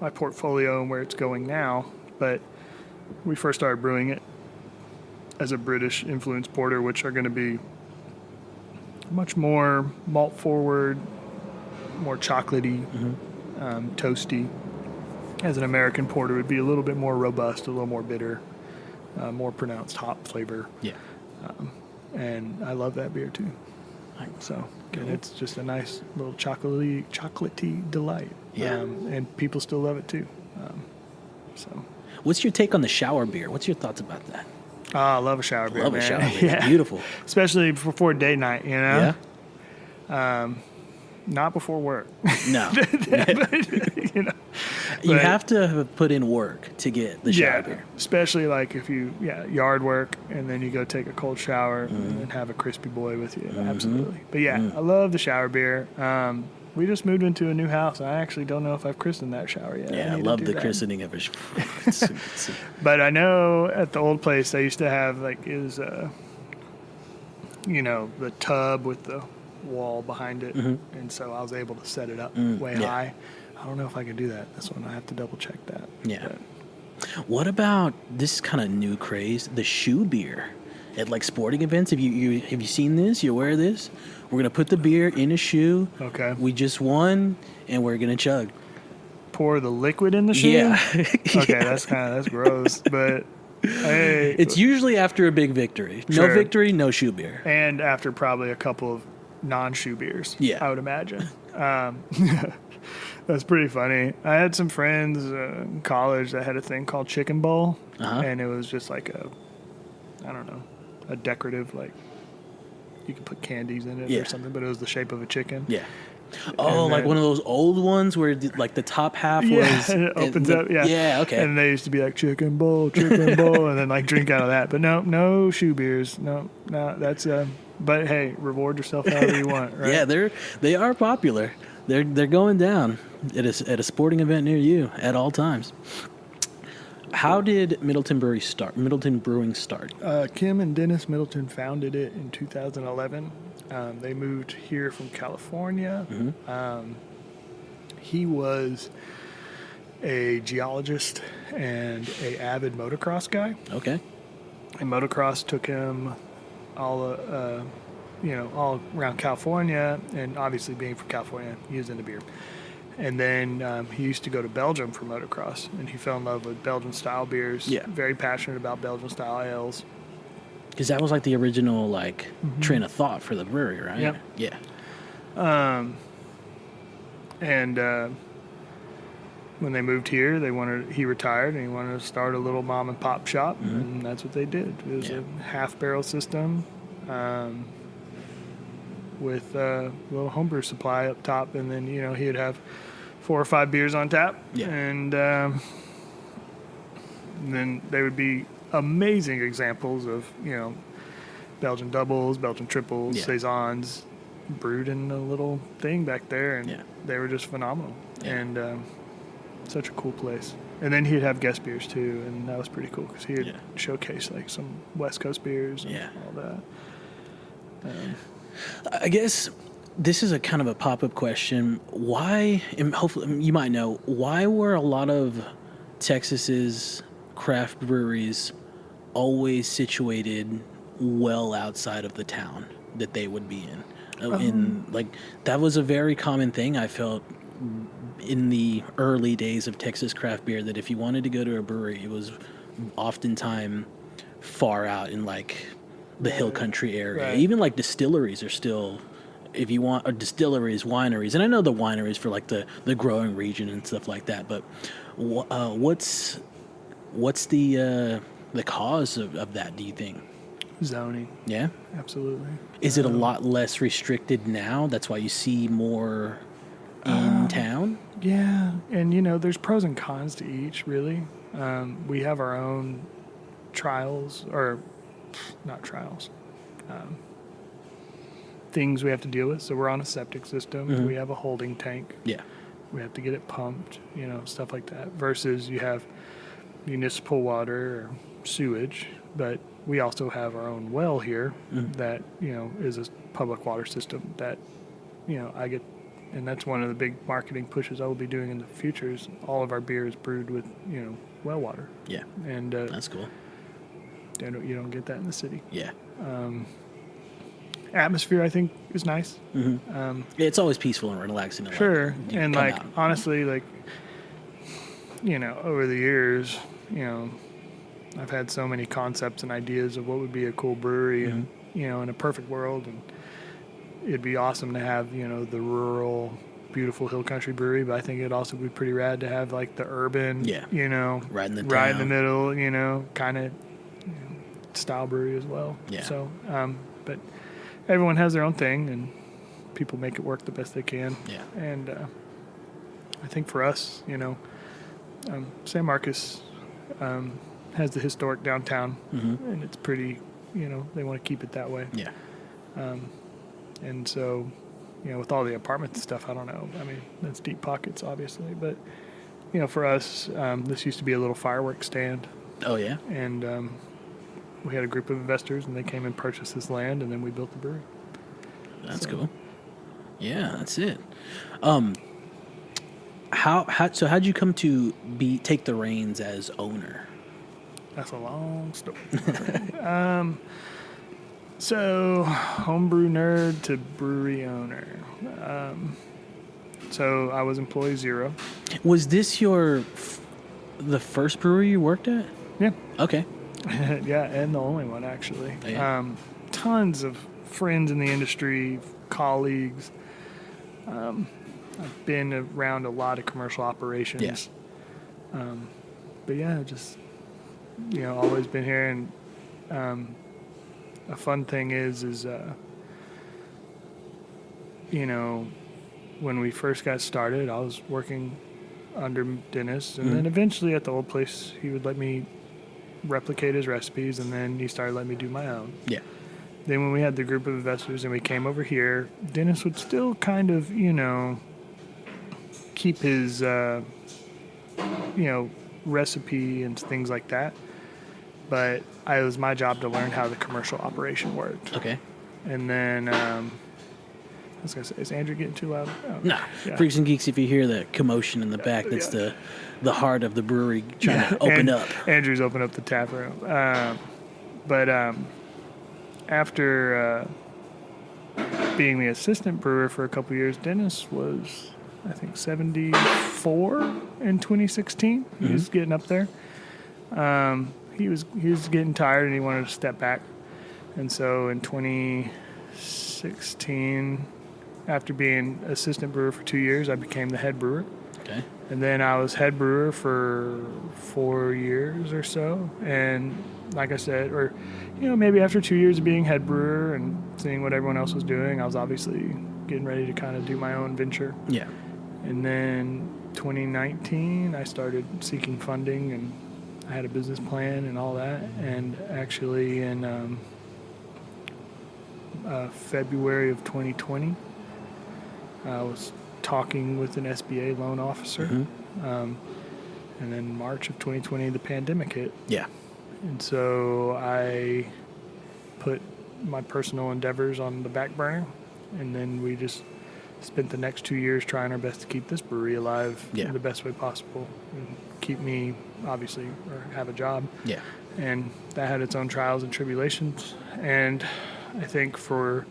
my portfolio and where it's going now. But we first started brewing it as a British-influenced porter, which are going to be much more malt-forward, more chocolatey, toasty. As an American porter, would be a little bit more robust, a little more bitter, more pronounced hop flavor.
Yeah.
And I love that beer too. So and it's just a nice little chocolatey delight.
Yeah.
And people still love it too. So.
What's your take on the shower beer? What's your thoughts about that?
I love a shower beer.
Love
man.
a shower beer.
Yeah.
It's beautiful.
Especially before date night,
Yeah.
Not before work.
No.
But,
you have to put in work to get the shower beer.
Especially like if you yard work and then you go take a cold shower and then have a crispy boy with you. Absolutely. But I love the shower beer. We just moved into a new house. I actually don't know if I've christened that shower yet.
Yeah, I love the christening of a shower.
But I know at the old place they used to have the tub with the wall behind it, and so I was able to set it up way high. I don't know if I can do that. This one I have to double check that.
Yeah. But what about this kind of new craze, the shoe beer at like sporting events? Have you seen this? You aware of this? We're gonna put the beer in a shoe.
Okay.
We just won, and we're gonna chug.
Pour the liquid in the shoe.
Yeah.
Okay, that's gross, but hey,
it's usually after a big victory.
Sure.
No victory, no shoe beer.
And after probably a couple of non-shoe beers. Yeah, I would imagine. That's pretty funny. I had some friends in college that had a thing called Chicken Bowl, and it was just like a decorative, like you could put candies in it or something, but it was the shape of a chicken.
Yeah. Oh, like one of those old ones where the top half was...
and it opens up, yeah.
Yeah, okay.
And they used to be like, chicken bowl, and then like drink out of that. But no shoe beers. No, that's... But hey, reward yourself however you want, right?
Yeah, they are popular. They're going down at a sporting event near you at all times. How did Middleton Brewing start?
Kim and Dennis Middleton founded it in 2011. They moved here from California. He was a geologist and a avid motocross guy.
Okay.
And motocross took him all around California, and obviously being from California, he was into beer. And then he used to go to Belgium for motocross, and he fell in love with Belgian-style beers. Yeah. Very passionate about Belgian-style ales.
Because that was like the original train of thought for the brewery, right?
Yep.
Yeah.
And when they moved here, he retired, and he wanted to start a little mom and pop shop, and that's what they did. It was a half barrel system. With a little homebrew supply up top, and then he'd have 4 or 5 beers on tap, and then they would be amazing examples of Belgian doubles, Belgian triples, saisons, brewed in a little thing back there, and they were just phenomenal, and such a cool place. And then he'd have guest beers too, and that was pretty cool because he'd showcase like some West Coast beers and all that.
I guess this is a kind of a pop-up question. Why, and hopefully you might know, why were a lot of Texas's craft breweries always situated well outside of the town that they would be in? That was a very common thing I felt in the early days of Texas craft beer, that if you wanted to go to a brewery, it was oftentimes far out in the hill country area. Right. Even distilleries are still, if you want, distilleries, wineries, and I know the wineries for the growing region and stuff like that. But what's the cause of that? Do you think?
Zoning.
Yeah,
absolutely.
Is it a lot less restricted now? That's why you see more in town.
Yeah, and there's pros and cons to each. Really, we have our own trials or. Not trials, things we have to deal with. So we're on a septic system. We have a holding tank. Yeah, we have to get it pumped. Stuff like that. Versus you have municipal water or sewage, but we also have our own well here that is a public water system that I get, and that's one of the big marketing pushes I will be doing in the future. Is all of our beer is brewed with well water.
Yeah,
and
that's cool.
You don't get that in the city.
Yeah.
Atmosphere, I think, is nice.
It's always peaceful and relaxing.
Sure. And honestly, over the years, I've had so many concepts and ideas of what would be a cool brewery, and in a perfect world, and it'd be awesome to have the rural, beautiful hill country brewery, but I think it'd also be pretty rad to have the urban,
right in
the middle, kind of style brewery as well. Yeah. So, but everyone has their own thing, and people make it work the best they can.
Yeah.
And I think for us, San Marcos has the historic downtown, and it's pretty, they want to keep it that way.
Yeah.
And so, with all the apartment stuff, I don't know. I mean, that's deep pockets, obviously. But, for us, this used to be a little fireworks stand.
Oh, yeah?
And we had a group of investors, and they came and purchased this land, and then we built the brewery.
That's cool. Yeah, that's it. How'd you come to take the reins as owner?
That's a long story. So, homebrew nerd to brewery owner. So I was employee 0.
Was this the first brewery you worked at?
Yeah.
Okay.
Yeah, and the only one, actually.
Oh, yeah.
Tons of friends in the industry, colleagues. I've been around a lot of commercial operations.
Yeah.
But yeah, just, always been here. And a fun thing is when we first got started, I was working under Dennis, and then eventually at the old place, he would let me replicate his recipes, and then he started letting me do my own.
Yeah.
Then when we had the group of investors and we came over here, Dennis would still kind of, keep his, recipe and things like that. But it was my job to learn how the commercial operation worked.
Okay.
And then, I was going to say, is Andrew getting too loud? Oh,
No.
yeah.
Freaks and Geeks, if you hear the commotion in the back, that's the heart of the brewery trying to open up.
Andrew's opened up the tap room. But after being the assistant brewer for a couple of years, Dennis was, I think, 74 in 2016. He was getting up there. He was getting tired and he wanted to step back. And so in 2016, after being assistant brewer for 2 years, I became the head brewer.
Okay.
And then I was head brewer for 4 years or so. And like I said, maybe after 2 years of being head brewer and seeing what everyone else was doing, I was obviously getting ready to kind of do my own venture.
Yeah.
And then 2019, I started seeking funding, and I had a business plan and all that. And actually in February of 2020, I was talking with an SBA loan officer. And then March of 2020, the pandemic hit.
Yeah.
And so I put my personal endeavors on the back burner, and then we just spent the next 2 years trying our best to keep this brewery alive in the best way possible and keep me, obviously, or have a job.
Yeah.
And that had its own trials and tribulations. And I think for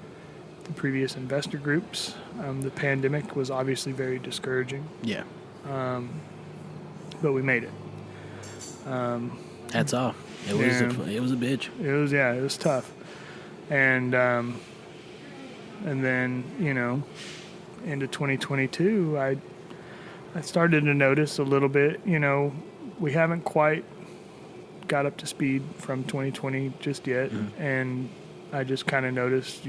the previous investor groups, the pandemic was obviously very discouraging.
Yeah.
But we made it.
Hats off. It was a bitch.
It was tough. And then, into 2022, I started to notice a little bit, we haven't quite got up to speed from 2020 just yet. And I just kind of noticed,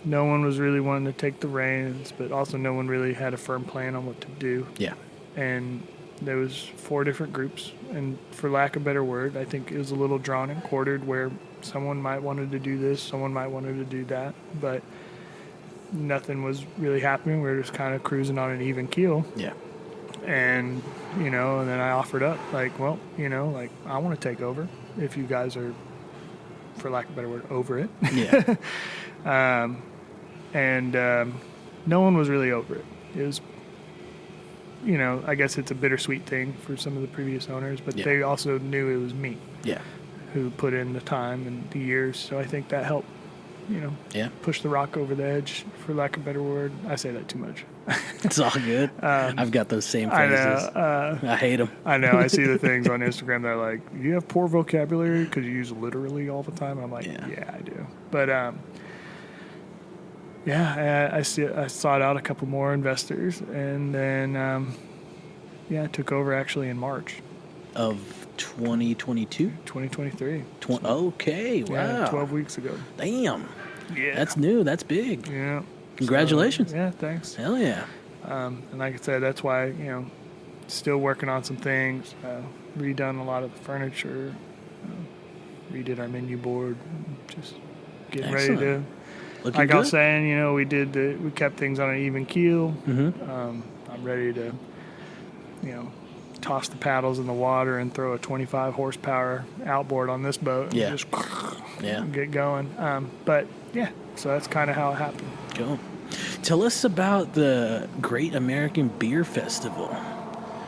no one was really wanting to take the reins, but also no one really had a firm plan on what to do.
Yeah.
And there was 4 different groups, and for lack of a better word, I think it was a little drawn and quartered, where someone might wanted to do this, someone might wanted to do that, but nothing was really happening. We were just kind of cruising on an even keel.
Yeah.
And, and then I offered up, I want to take over if you guys are, for lack of a better word, over it.
Yeah.
No one was really over it. It was, I guess it's a bittersweet thing for some of the previous owners, but they also knew it was me.
Yeah.
Who put in the time and the years. So I think that helped, push the rock over the edge, for lack of a better word. I say that too much.
It's all good. I've got those same phrases. I hate them.
I know. I see the things on Instagram that are like, you have poor vocabulary because you use literally all the time. I'm like, yeah I do. But, I sought out a couple more investors, and then, I took over actually in March.
Of 2022?
2023.
Okay, wow.
Yeah, 12 weeks ago.
Damn.
Yeah.
That's new. That's big.
Yeah.
Congratulations.
So, thanks.
Hell yeah.
And like I said, that's why, still working on some things, redone a lot of the furniture, redid our menu board, just getting ready to
Looking
like
good.
I was saying, you know, we kept things on an even keel.
Mm-hmm.
I'm ready to, you know, toss the paddles in the water and throw a 25 horsepower outboard on this boat and just get going. But yeah, so that's kind of how it happened.
Cool. Tell us about the Great American Beer Festival.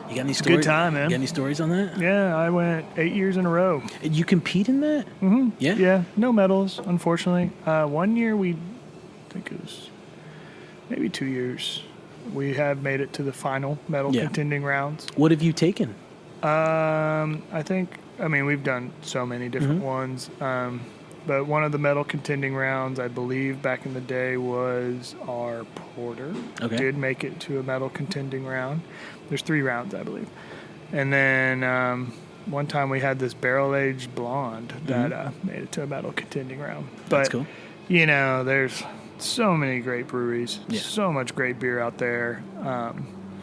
You got any stories?
Good time, man.
You got any stories on that?
Yeah, I went 8 years in a row.
You compete in that?
Mm-hmm.
Yeah?
Yeah, no medals, unfortunately. 1 year I think it was maybe 2 years, we have made it to the final medal contending rounds.
What have you taken?
We've done so many different ones. But one of the medal contending rounds, I believe, back in the day was our porter.
Okay.
Did make it to a medal contending round. There's 3 rounds, I believe. And then one time we had this barrel-aged blonde that made it to a medal contending round. But,
that's cool.
You know, there's so many great breweries, so much great beer out there.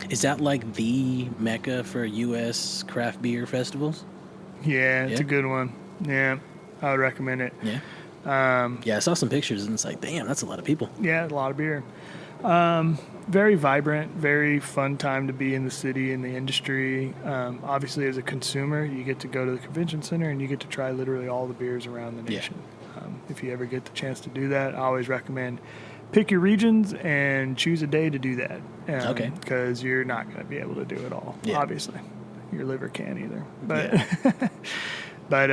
Is that like the mecca for U.S. craft beer festivals?
Yeah, it's a good one. Yeah, I would recommend it.
Yeah. I saw some pictures and it's like, damn, that's a lot of people.
Yeah, a lot of beer. Very vibrant, very fun time to be in the city, in the industry. Obviously, as a consumer, you get to go to the convention center and you get to try literally all the beers around the nation. If you ever get the chance to do that, I always recommend pick your regions and choose a day to do that. Because you're not going to be able to do it all, obviously. Your liver can't either. But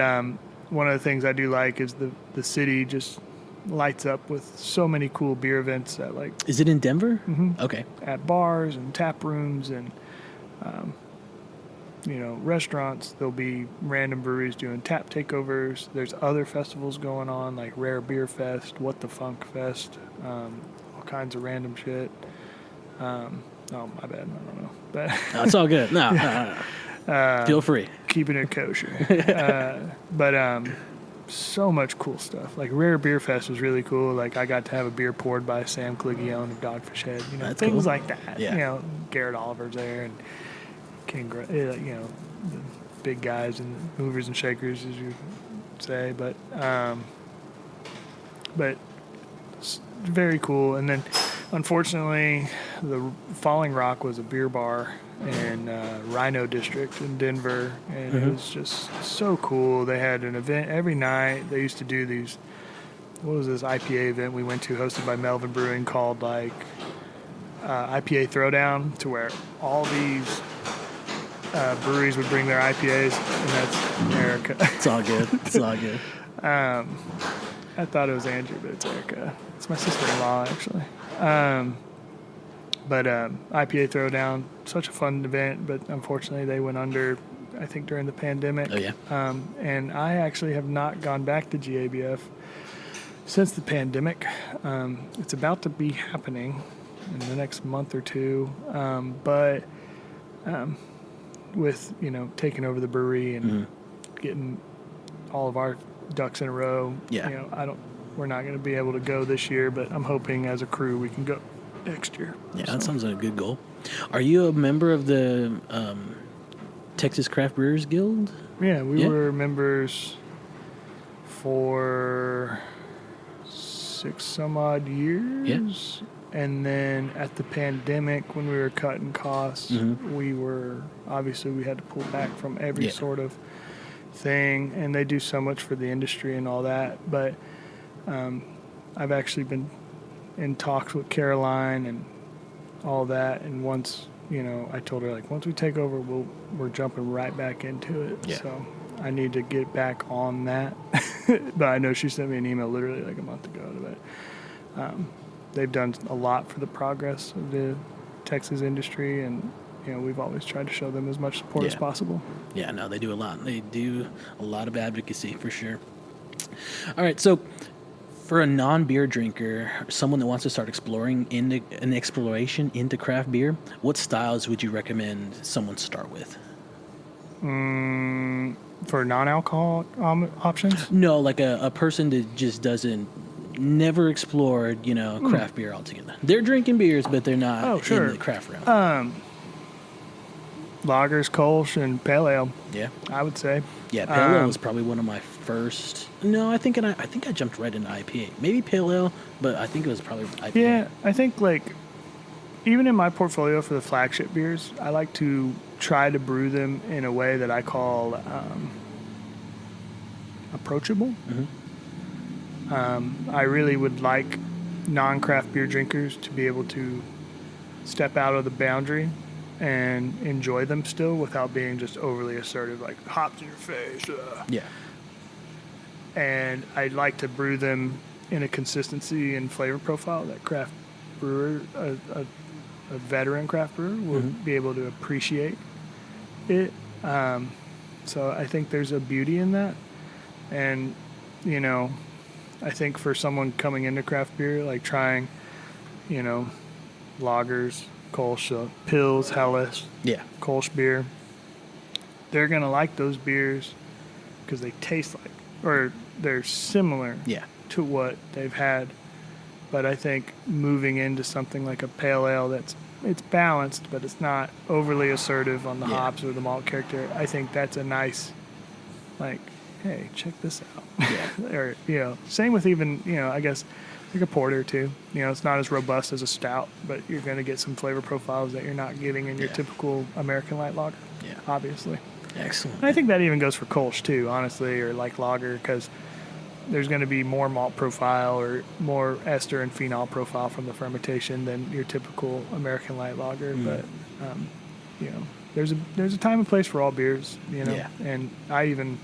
one of the things I do like is the city just lights up with so many cool beer events at
Is it in Denver?
Mm-hmm.
Okay.
At bars and tap rooms and restaurants. There'll be random breweries doing tap takeovers. There's other festivals going on like Rare Beer Fest, What the Funk Fest, all kinds of random shit. Oh, my bad. I don't know. But
no, it's all good. No. Feel free.
Keeping it kosher. But so much cool stuff. Like Rare Beer Fest was really cool. Like I got to have a beer poured by Sam Cligione of Dogfish Head.
That's
things
cool.
like that.
Yeah.
Garrett Oliver's there and King, the big guys and movers and shakers, as you say. But it's very cool. And then, unfortunately, the Falling Rock was a beer bar in Rhino District in Denver, and it was just so cool. They had an event every night. They used to do these, what was this IPA event we went to, hosted by Middleton Brewing, called IPA Throwdown, to where all these breweries would bring their IPAs, and that's Erica.
It's all good. It's all good.
I thought it was Andrew, but it's Erica. It's my sister-in-law, actually. But IPA Throwdown, such a fun event, but unfortunately they went under, I think, during the pandemic.
Oh, yeah.
And I actually have not gone back to GABF since the pandemic. It's about to be happening in the next month or two. But with, taking over the brewery and getting all of our ducks in a row, we're not going to be able to go this year, but I'm hoping as a crew we can go next year.
Yeah, that sounds like a good goal. Are you a member of the Texas Craft Brewers Guild?
Yeah, we were members for 6 some odd years.
Yeah.
And then at the pandemic, when we were cutting costs, we had to pull back from every sort of thing. And they do so much for the industry and all that. But I've actually been in talks with Caroline and all that. And once, I told her, once we take over, we're jumping right back into it.
Yeah.
So I need to get back on that. But I know she sent me an email literally a month ago. But they've done a lot for the progress of the Texas industry, and we've always tried to show them as much support as possible.
Yeah, no, they do a lot. They do a lot of advocacy for sure. All right, so for a non-beer drinker, someone that wants to start exploration into craft beer, what styles would you recommend someone start with?
For non-alcohol options?
No, like a person that just never explored, craft beer altogether. They're drinking beers, but they're not in the craft realm.
lagers, Kolsch, and pale ale.
Yeah.
I would say.
Yeah, pale ale was probably one of my first. No, I think I jumped right into IPA. Maybe pale ale, but I think it was probably IPA.
Yeah, I think like even in my portfolio for the flagship beers, I like to try to brew them in a way that I call approachable. I really would like non-craft beer drinkers to be able to step out of the boundary and enjoy them still without being just overly assertive, like hops in your face.
Yeah.
And I'd like to brew them in a consistency and flavor profile that craft brewer, a veteran craft brewer, will be able to appreciate it. So I think there's a beauty in that. And, you know, I think for someone coming into craft beer, like trying, you know, lagers, Kolsch, Pils, Helles, Kolsch beer, they're going to like those beers because they taste like, or they're similar to what they've had. But I think moving into something like a pale ale it's balanced, but it's not overly assertive on the hops or the malt character. I think that's a nice, like, hey, check this out. Yeah. Or, you know, same with even, you know, I guess like a porter too. You know, it's not as robust as a stout, but you're going to get some flavor profiles that you're not getting in your typical American light lager. Yeah. Obviously.
Excellent.
And I think that even goes for Kolsch too, honestly, or like lager, because there's going to be more malt profile or more ester and phenol profile from the fermentation than your typical American light lager. But, you know, there's a time and place for all beers, you know, and I even,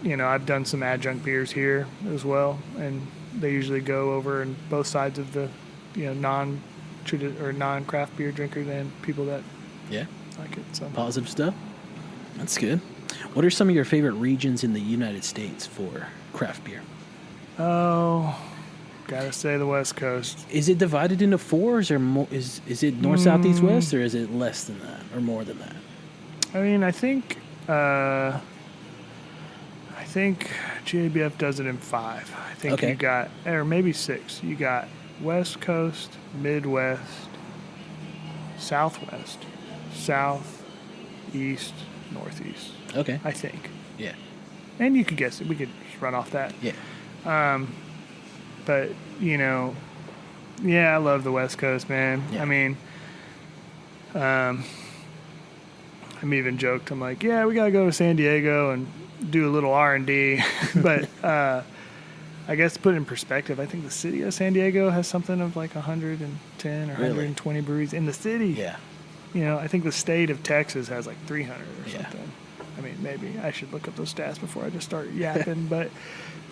you know, I've done some adjunct beers here as well, and they usually go over in both sides of the, you know, non-craft beer drinkers and people that like it. So
positive stuff. That's good. What are some of your favorite regions in the United States for craft beer?
Oh, gotta say the West Coast.
Is it divided into fours, or is it north, south, east, west, or is it less than that or more than that?
I mean, I think GABF does it in 5. I think you got, or maybe 6. You got West Coast, Midwest, Southwest, South, East, Northeast.
Okay.
I think.
Yeah.
And you could guess it. We could just run off that.
Yeah.
But, you know, yeah, I love the West Coast, man. Yeah. I mean, I'm even joked. I'm like, yeah, we got to go to San Diego and do a little R&D. But I guess to put it in perspective, I think the city of San Diego has something of like 110 or 120 breweries in the city.
Yeah.
You know, I think the state of Texas has like 300 or something. I mean, maybe I should look up those stats before I just start yapping. But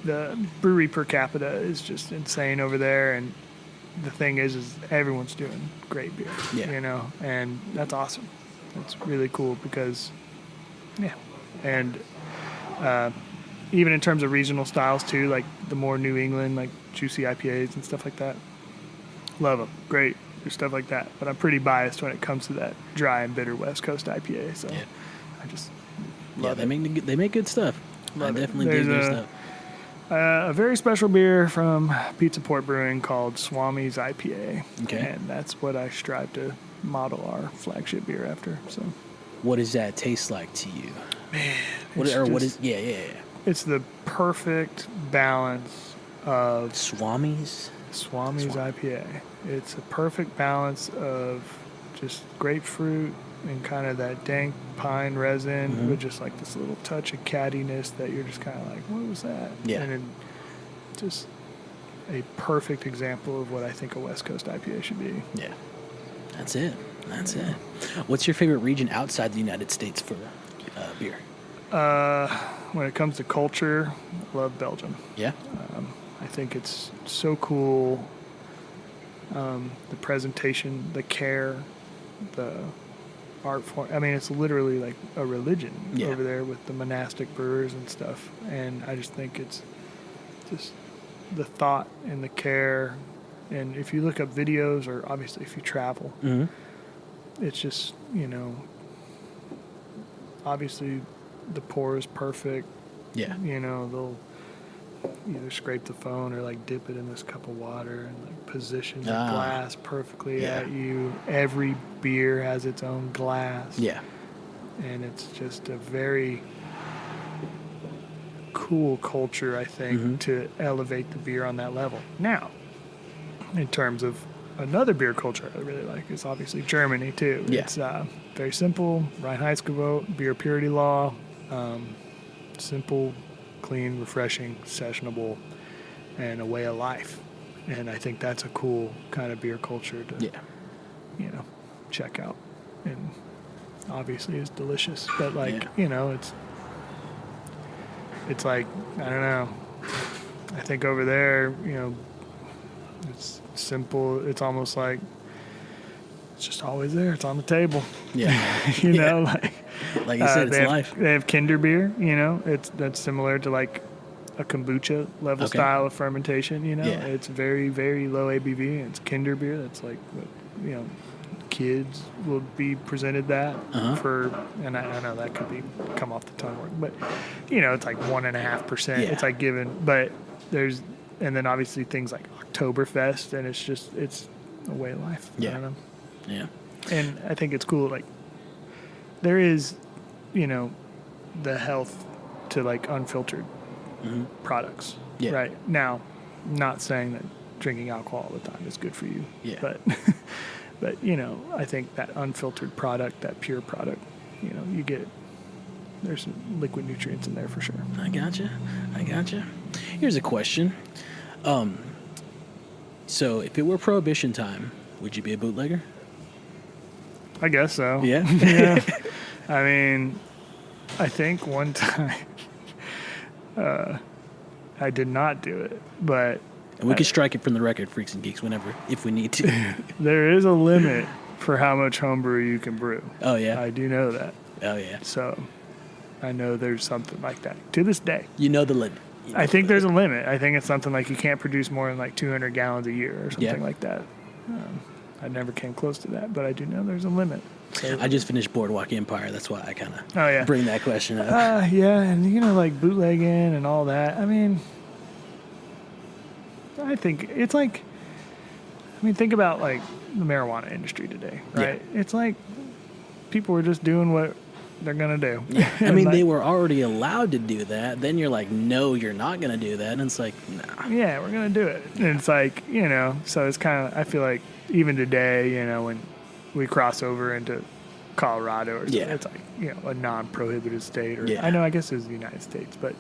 the brewery per capita is just insane over there. And the thing is everyone's doing great beer, you know, and that's awesome. It's really cool because, and even in terms of regional styles too, like the more New England, like juicy IPAs and stuff like that, love them. Great. There's stuff like that. But I'm pretty biased when it comes to that dry and bitter West Coast IPA. So I just love it.
They make good stuff. I definitely dig their stuff.
A very special beer from Pizza Port Brewing called Swami's IPA. Okay. And that's what I strive to model our flagship beer after. So,
what does that taste like to you?
Man,
what is?
It's the perfect balance of
Swami's
IPA. It's a perfect balance of just grapefruit and kind of that dank pine resin with just like this little touch of cattiness that you're just kind of like, what was that?
Yeah.
And then just a perfect example of what I think a West Coast IPA should be.
Yeah. That's it. What's your favorite region outside the United States for beer?
When it comes to culture, I love Belgium.
Yeah.
I think it's so cool. The presentation, the care, the art form. I mean, it's literally like a religion over there with the monastic brewers and stuff. And I just think it's just the thought and the care. And if you look up videos, or obviously if you travel, it's just, you know, obviously the pour is perfect.
Yeah.
You know, they'll either scrape the phone or like dip it in this cup of water and like position the glass perfectly at you. Every beer has its own glass.
Yeah.
and it's just a very cool culture, I think, to elevate the beer on that level. Now, in terms of another beer culture I really like is obviously Germany too.
Yeah.
It's very simple, Reinheitsgebot, beer purity law, simple, clean, refreshing, sessionable, and a way of life. And I think that's a cool kind of beer culture to, check out. And obviously it's delicious, but it's like, I don't know. I think over there, it's simple. It's almost like it's just always there. It's on the table.
Yeah.
Like
you said, it's life.
They have Kinder beer, that's similar to like a kombucha level style of fermentation,
Yeah.
It's very, very low ABV, and it's Kinder beer. That's like, kids will be presented that for, and I know that could be come off the tongue word, but it's like 1.5%.
Yeah.
It's like given, but and then obviously things like Oktoberfest, and it's a way of life.
Yeah.
I don't know.
Yeah.
And I think it's cool. Like there is, the health to like unfiltered products.
Yeah.
Right now, not saying that drinking alcohol all the time is good for you.
Yeah.
But I think that unfiltered product, that pure product, you get there's some liquid nutrients in there for sure.
I gotcha. Here's a question. So if it were Prohibition time, would you be a bootlegger?
I guess so.
Yeah.
Yeah. I mean, I think one time I did not do it, but
And we can strike it from the record, Freaks and Geeks, whenever, if we need to.
there is a limit for how much homebrew you can brew.
Oh, yeah?
I do know that.
Oh, yeah.
So I know there's something like that to this day.
You know the limit.
I think there's a limit. I think it's something like you can't produce more than like 200 gallons a year or something like that. I never came close to that, but I do know there's a limit. So,
I just finished Boardwalk Empire. That's why I kind of bring that question up.
Yeah, and like bootlegging and all that. I mean, I think it's like, think about like the marijuana industry today, right?
Yeah.
It's like people were just doing what they're going to do.
Yeah. I mean, they were already allowed to do that. Then you're like, no, you're not going to do that. And it's like, nah.
Yeah, we're going to do it. And it's like, so it's kind of, I feel like even today, when we cross over into Colorado or something, it's like, a non-prohibited state. Or I know, I guess it's the United States, but,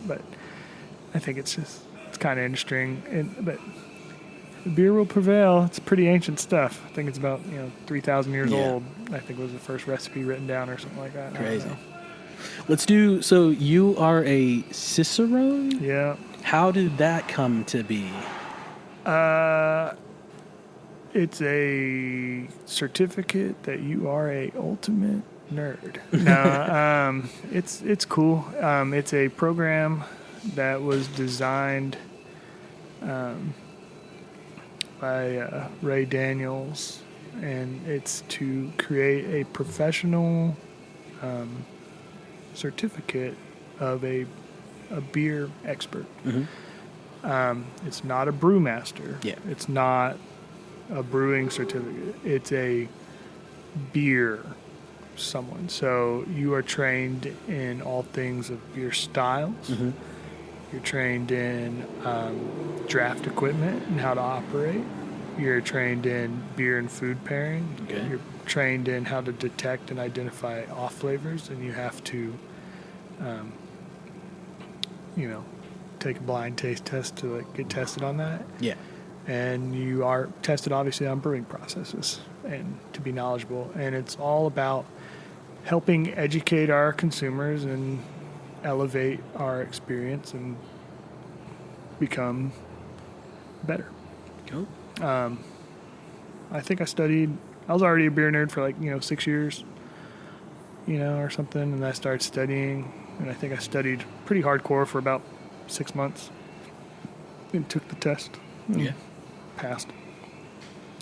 but I think it's kind of interesting. But beer will prevail. It's pretty ancient stuff. I think it's about 3,000 years old. I think it was the first recipe written down or something like that.
Crazy. Let's do. So you are a Cicerone?
Yeah.
How did that come to be?
It's a certificate that you are a ultimate nerd. No, it's cool. It's a program that was designed by Ray Daniels, and it's to create a professional certificate of a beer expert. It's not a brewmaster.
Yeah.
It's not a brewing certificate. It's a beer someone. So you are trained in all things of beer styles. You're trained in draft equipment and how to operate. You're trained in beer and food pairing.
Okay.
You're trained in how to detect and identify off flavors, and you have to, take a blind taste test to get tested on that.
Yeah.
And you are tested obviously on brewing processes and to be knowledgeable. And it's all about helping educate our consumers and elevate our experience and become better.
Cool.
I think I was already a beer nerd for 6 years, or something. And I started studying, and I think I studied pretty hardcore for about 6 months and took the test.
Yeah.
Passed.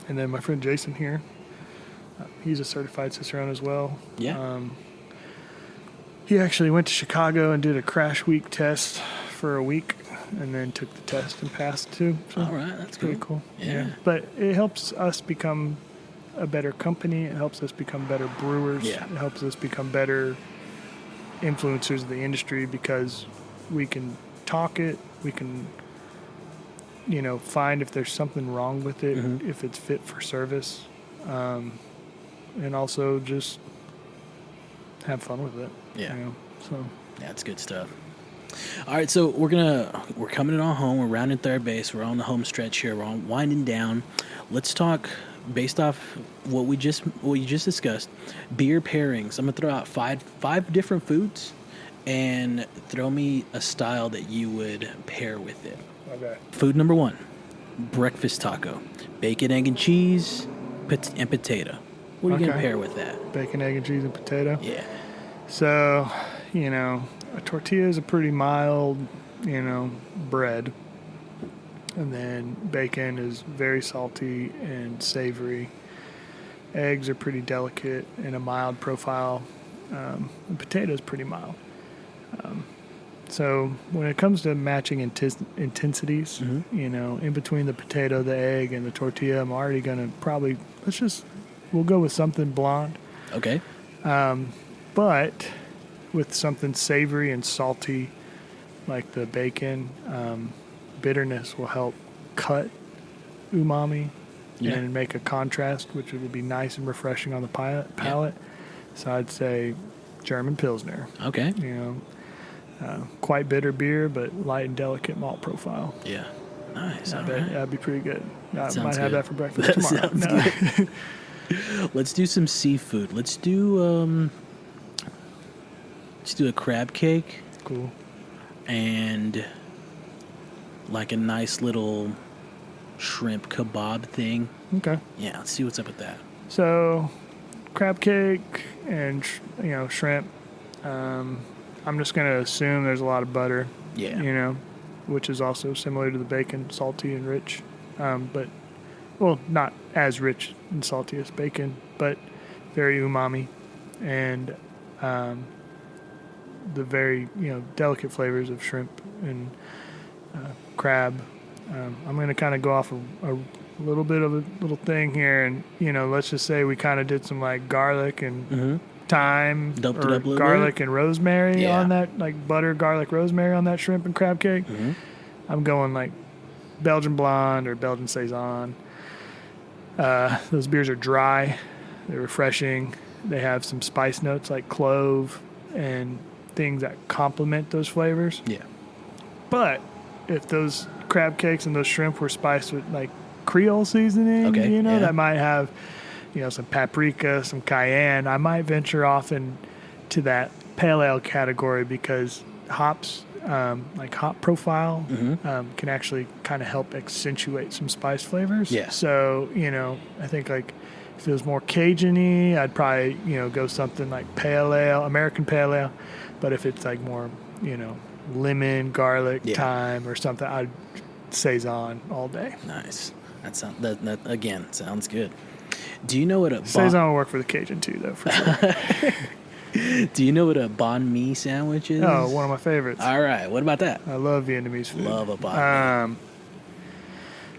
And then my friend Jason here, he's a certified Cicerone as well.
Yeah.
He actually went to Chicago and did a crash week test for a week, and then took the test and passed too. So
all right, that's
pretty cool.
Yeah.
But it helps us become a better company. It helps us become better brewers.
Yeah.
It helps us become better influencers of the industry because we can talk it. We can, find if there's something wrong with it, if it's fit for service, and also just have fun with it.
Yeah.
So.
Yeah, it's good stuff. All right, so we're coming on home. We're rounding third base. We're on the home stretch here. We're winding down. Let's talk based off what you just discussed. Beer pairings. I'm gonna throw out five different foods, and throw me a style that you would pair with it.
Okay.
Food number 1, breakfast taco, bacon, egg, and cheese, and potato. What are you gonna pair with that?
Bacon, egg, and cheese, and potato.
Yeah.
So, a tortilla is a pretty mild, bread. And then bacon is very salty and savory. Eggs are pretty delicate and a mild profile. And potato is pretty mild. So when it comes to matching intensities, in between the potato, the egg, and the tortilla, I'm already going to we'll go with something blonde.
Okay.
But with something savory and salty, like the bacon, bitterness will help cut umami and make a contrast, which would be nice and refreshing on the palate. Yeah. So I'd say German Pilsner.
Okay.
Quite bitter beer, but light and delicate malt profile.
Yeah. Nice.
I bet that'd be pretty good. I might have that for breakfast
tomorrow. Good. Let's do some seafood. Let's do a crab cake.
Cool.
And like a nice little shrimp kebab thing.
Okay.
Yeah, let's see what's up with that.
So, crab cake and shrimp. I'm just gonna assume there's a lot of butter.
Yeah.
Which is also similar to the bacon, salty and rich. But not as rich and salty as bacon, but very umami, and the very delicate flavors of shrimp and crab. I'm going to kind of go off a little bit of a little thing here, and let's just say we kind of did some like garlic and thyme, or garlic and rosemary on that, like butter, garlic, rosemary on that shrimp and crab cake. I'm going like Belgian blonde or Belgian saison. Those beers are dry, they're refreshing. They have some spice notes like clove and things that complement those flavors.
Yeah.
But if those crab cakes and those shrimp were spiced with like Creole seasoning, that might have, some paprika, some cayenne, I might venture off into that pale ale category because hops, like hop profile, can actually kind of help accentuate some spice flavors.
Yeah.
So, I think like if it was more Cajun-y, I'd probably, go something like pale ale, American pale ale. But if it's like more, lemon, garlic, thyme, or something, I'd saison all day.
Nice. That again sounds good. Do you know what a
saison will work for the Cajun too, though, for sure.
Do you know what a banh mi sandwich is?
Oh, one of my favorites.
All right. What about that?
I love Vietnamese food.
Love a banh mi.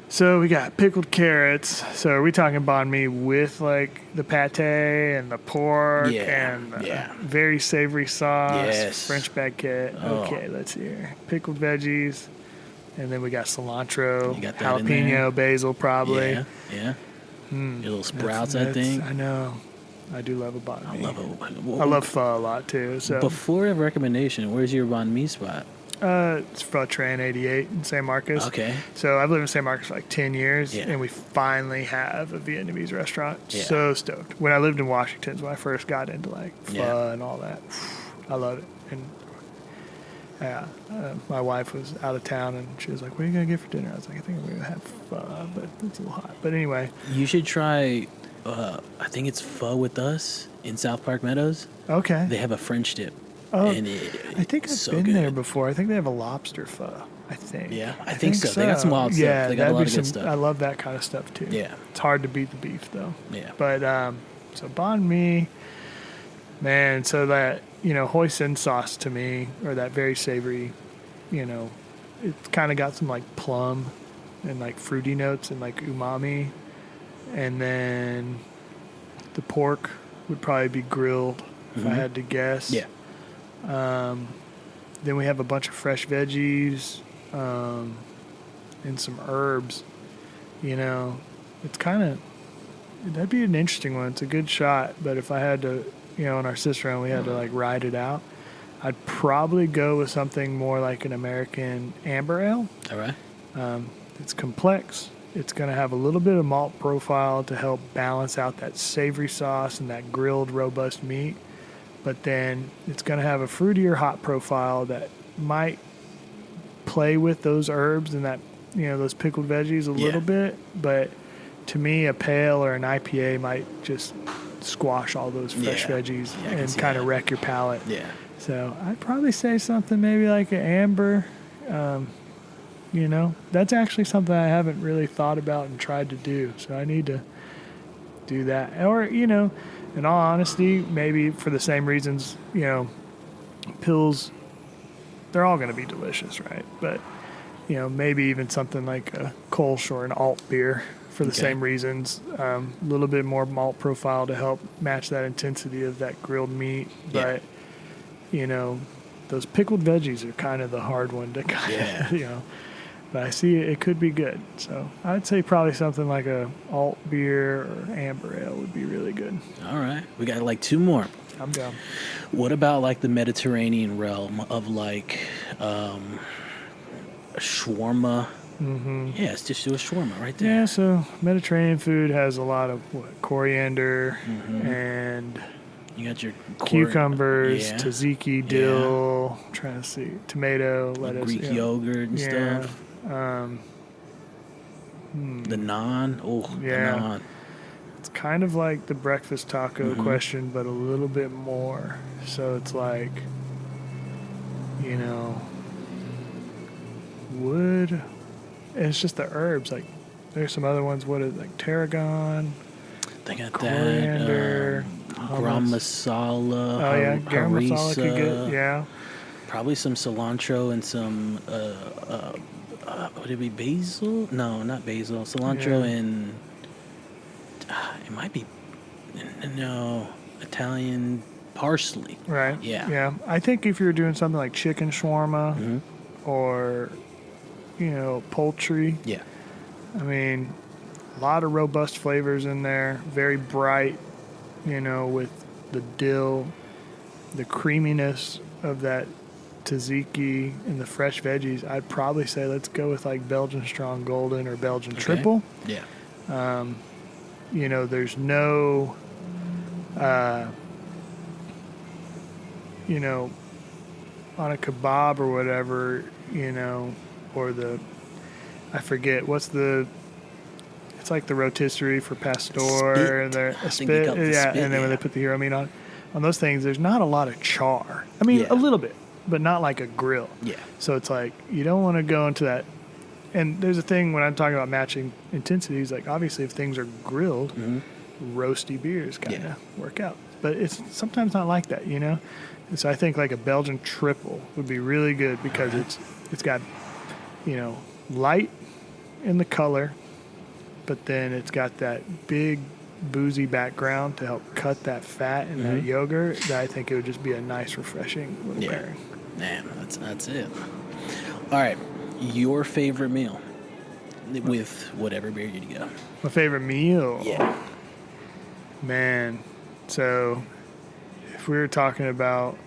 So we got pickled carrots. So are we talking banh mi with like the pate and the pork and the very savory sauce, French baguette?
Oh.
Okay, let's see here. Pickled veggies. And then we got cilantro,
got
jalapeno, basil probably.
Yeah. Your little sprouts, I think.
I know. I do love a banh mi.
I
love pho a lot too. So
before a recommendation, where's your banh mi spot?
It's Pho Tran 88 in San Marcos.
Okay.
So I've lived in San Marcos for like 10 years, and we finally have a Vietnamese restaurant.
Yeah.
So stoked. When I lived in Washington, when I first got into like pho and all that, I love it. And my wife was out of town, and she was like, "What are you gonna get for dinner?" I was like, "I think I'm gonna have pho, but it's a little hot." But anyway,
you should try. I think it's Pho With Us in South Park Meadows.
Okay.
They have a French dip.
Oh, I think I've been there before. I think they have a lobster pho. I think.
Yeah, I think so. They got some wild stuff. They got a lot of good stuff.
I love that kind of stuff too.
Yeah.
It's hard to beat the beef though.
Yeah.
But so banh mi, man. So that hoisin sauce to me, or that very savory, it's kind of got some like plum and like fruity notes and like umami, and then the pork would probably be grilled if I had to guess.
Yeah.
Then we have a bunch of fresh veggies and some herbs. You know, it's kind of, that'd be an interesting one. It's a good shot, but if I had to, you know, in our sister and we had to like ride it out, I'd probably go with something more like an American amber ale.
All right.
It's complex. It's going to have a little bit of malt profile to help balance out that savory sauce and that grilled robust meat. But then it's going to have a fruitier hop profile that might play with those herbs and that, you know, those pickled veggies a little bit. But to me, a pale or an IPA might just squash all those fresh veggies and kind of wreck your palate.
Yeah.
So I'd probably say something maybe like an amber. You know, that's actually something I haven't really thought about and tried to do. So I need to do that. Or, you know, in all honesty, maybe for the same reasons, you know, pills, they're all going to be delicious, right? But, you know, maybe even something like a Kolsch or an alt beer for the same reasons. A little bit more malt profile to help match that intensity of that grilled meat. But, you know, those pickled veggies are kind of the hard one to kind of, you know. But I see it could be good. So I'd say probably something like a alt beer or amber ale would be really good.
All right. We got like 2 more.
I'm down.
What about like the Mediterranean realm of like a shawarma? Mm-hmm. Yeah, let's just do a shawarma right there.
Yeah, so Mediterranean food has a lot of coriander and
you got your
cucumbers, tzatziki, dill, I'm trying to see, tomato, lettuce.
Greek yogurt and stuff.
The
naan. Oh, the naan.
It's kind of like the breakfast taco question, but a little bit more. So it's like, you know, wood. And it's just the herbs. Like, there's some other ones. What is it, like tarragon?
They got
coriander,
garam masala.
Oh, yeah. Garam masala could get,
Probably some cilantro and some, would it be basil? No, not basil. Cilantro and, it might be, no, Italian parsley.
Right.
Yeah.
Yeah. I think if you're doing something like chicken shawarma or, you know, poultry.
Yeah.
I mean, a lot of robust flavors in there. Very bright, you know, with the dill, the creaminess of that tzatziki and the fresh veggies. I'd probably say let's go with like Belgian Strong Golden or Belgian Triple.
Yeah.
You know, there's no, you know, on a kebab or whatever, you know, or I forget, it's like the rotisserie for pastor. And a spit. And then when they put the hero meat on those things, there's not a lot of char. I mean, a little bit, but not like a grill. Yeah. So it's like, you don't want to go into that. And there's a thing when I'm talking about matching intensities, like obviously if things are grilled, roasty beers kind of work out. But it's sometimes not like that, you know? And so I think like a Belgian Triple would be really good because it's got, you know, light in the color, but then it's got that big boozy background to help cut that fat in that yogurt. That I think it would just be a nice, refreshing little pairing.
Man, that's it. All right, your favorite meal with whatever beer you go.
My favorite meal?
Yeah.
Man, so if we were talking about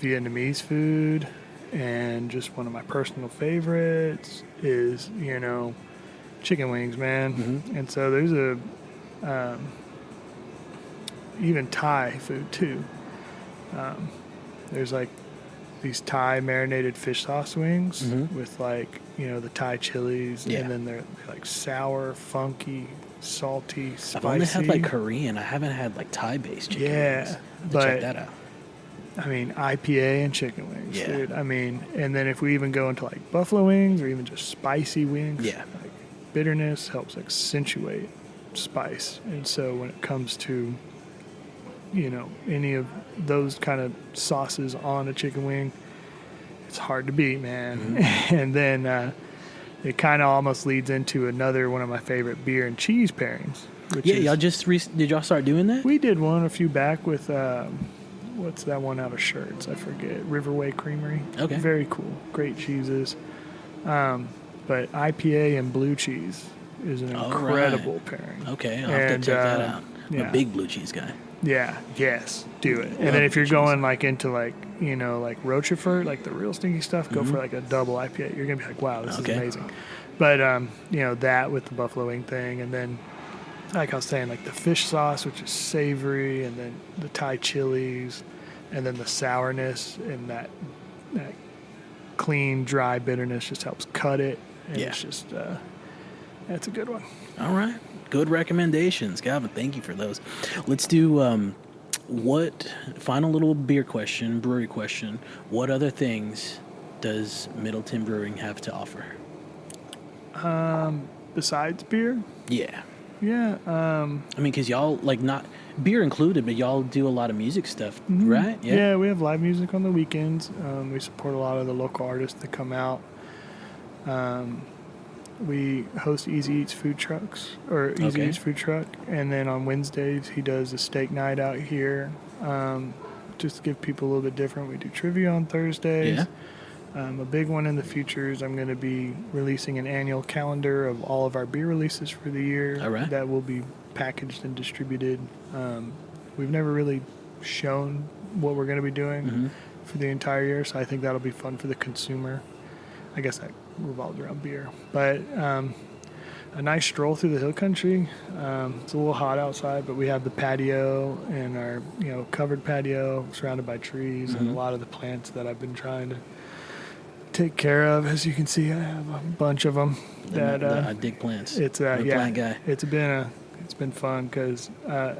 Vietnamese food and just one of my personal favorites is, you know, chicken wings, man. And so there's even Thai food too. There's like these Thai marinated fish sauce wings with like, you know, the Thai chilies and then they're like sour, funky, salty, spicy.
I've only had like Korean. I haven't had like Thai-based chicken wings.
But
check that out.
I mean, IPA and chicken wings, dude. I mean, and then if we even go into like buffalo wings or even just spicy wings, like bitterness helps accentuate spice. And so when it comes to, you know, any of those kind of sauces on a chicken wing, it's hard to beat, man. And then it kind of almost leads into another one of my favorite beer and cheese pairings.
Y'all just did y'all start doing that?
We did one a few back with what's that one out of Shirts? I forget. Riverway Creamery.
Okay.
Very cool. Great cheeses. But IPA and blue cheese is an incredible pairing.
Okay, I'll have to check that out. I'm a big blue cheese guy.
Yeah. Yes. Do it. And then if you're going like into like like Rochefort, like the real stinky stuff, go for like a double IPA. You're gonna be like, wow, this is amazing. But that with the buffalo wing thing, and then like I was saying, like the fish sauce, which is savory, and then the Thai chilies, and then the sourness and that clean, dry bitterness just helps cut it. And it's just, that's a good one.
All right. Good recommendations. Gavin, thank you for those. Let's do final little brewery question. What other things does Middleton Brewing have to offer?
Besides beer?
Yeah.
Yeah.
I mean, because y'all, like, not beer included, but y'all do a lot of music stuff,
mm-hmm.
right?
Yeah, we have live music on the weekends. We support a lot of the local artists that come out. We host Easy Eats food trucks, or Easy Eats food truck. And then on Wednesdays, he does a steak night out here. Just to give people a little bit different. We do trivia on Thursdays.
Yeah.
A big one in the future is I'm going to be releasing an annual calendar of all of our beer releases for the year.
All right.
That will be packaged and distributed. We've never really shown what we're going to be doing for the entire year, so I think that'll be fun for the consumer. I guess that revolves around beer. But a nice stroll through the hill country. It's a little hot outside, but we have the patio and our covered patio surrounded by trees and a lot of the plants that I've been trying to take care of. As you can see, I have a bunch of them.
I dig plants.
It's
I'm a plant guy.
It's been fun because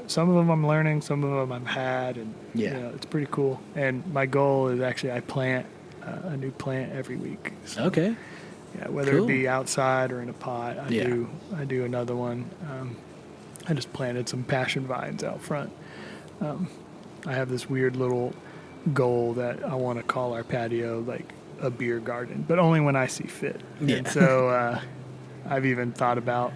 some of them I'm learning, some of them I've had, and it's pretty cool. And my goal is actually I plant a new plant every week. So,
okay.
Yeah, whether it be outside or in a pot, I do another one. I just planted some passion vines out front. I have this weird little goal that I want to call our patio like a beer garden, but only when I see fit. Yeah. And so I've even thought about,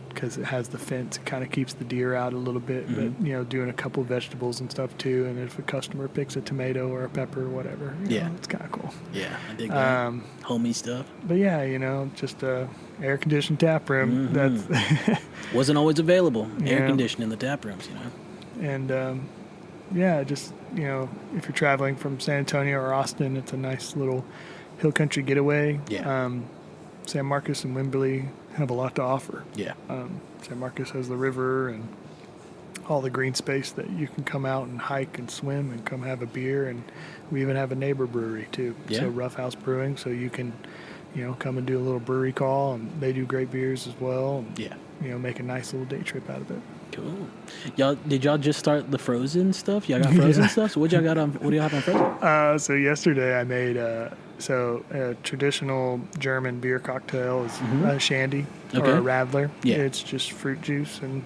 because it has the fence, it kind of keeps the deer out a little bit, but doing a couple vegetables and stuff too. And if a customer picks a tomato or a pepper or whatever, it's kind of cool.
Yeah, I dig that. Homey stuff.
But just a air conditioned tap room. That's
wasn't always available. Air conditioning in the tap rooms,
And just if you're traveling from San Antonio or Austin, it's a nice little hill country getaway.
Yeah.
San Marcos and Wimberley have a lot to offer.
Yeah.
San Marcos has the river and all the green space that you can come out and hike and swim and come have a beer. And we even have a neighbor brewery too.
Yeah.
So Rough House Brewing, so you can come and do a little brewery call, and they do great beers as well. And, make a nice little day trip out of it.
Cool. Did y'all just start the frozen stuff? Y'all got frozen stuff? So what do y'all have on frozen?
So yesterday I made a traditional German beer cocktail is a shandy or a radler. Yeah. It's just fruit juice and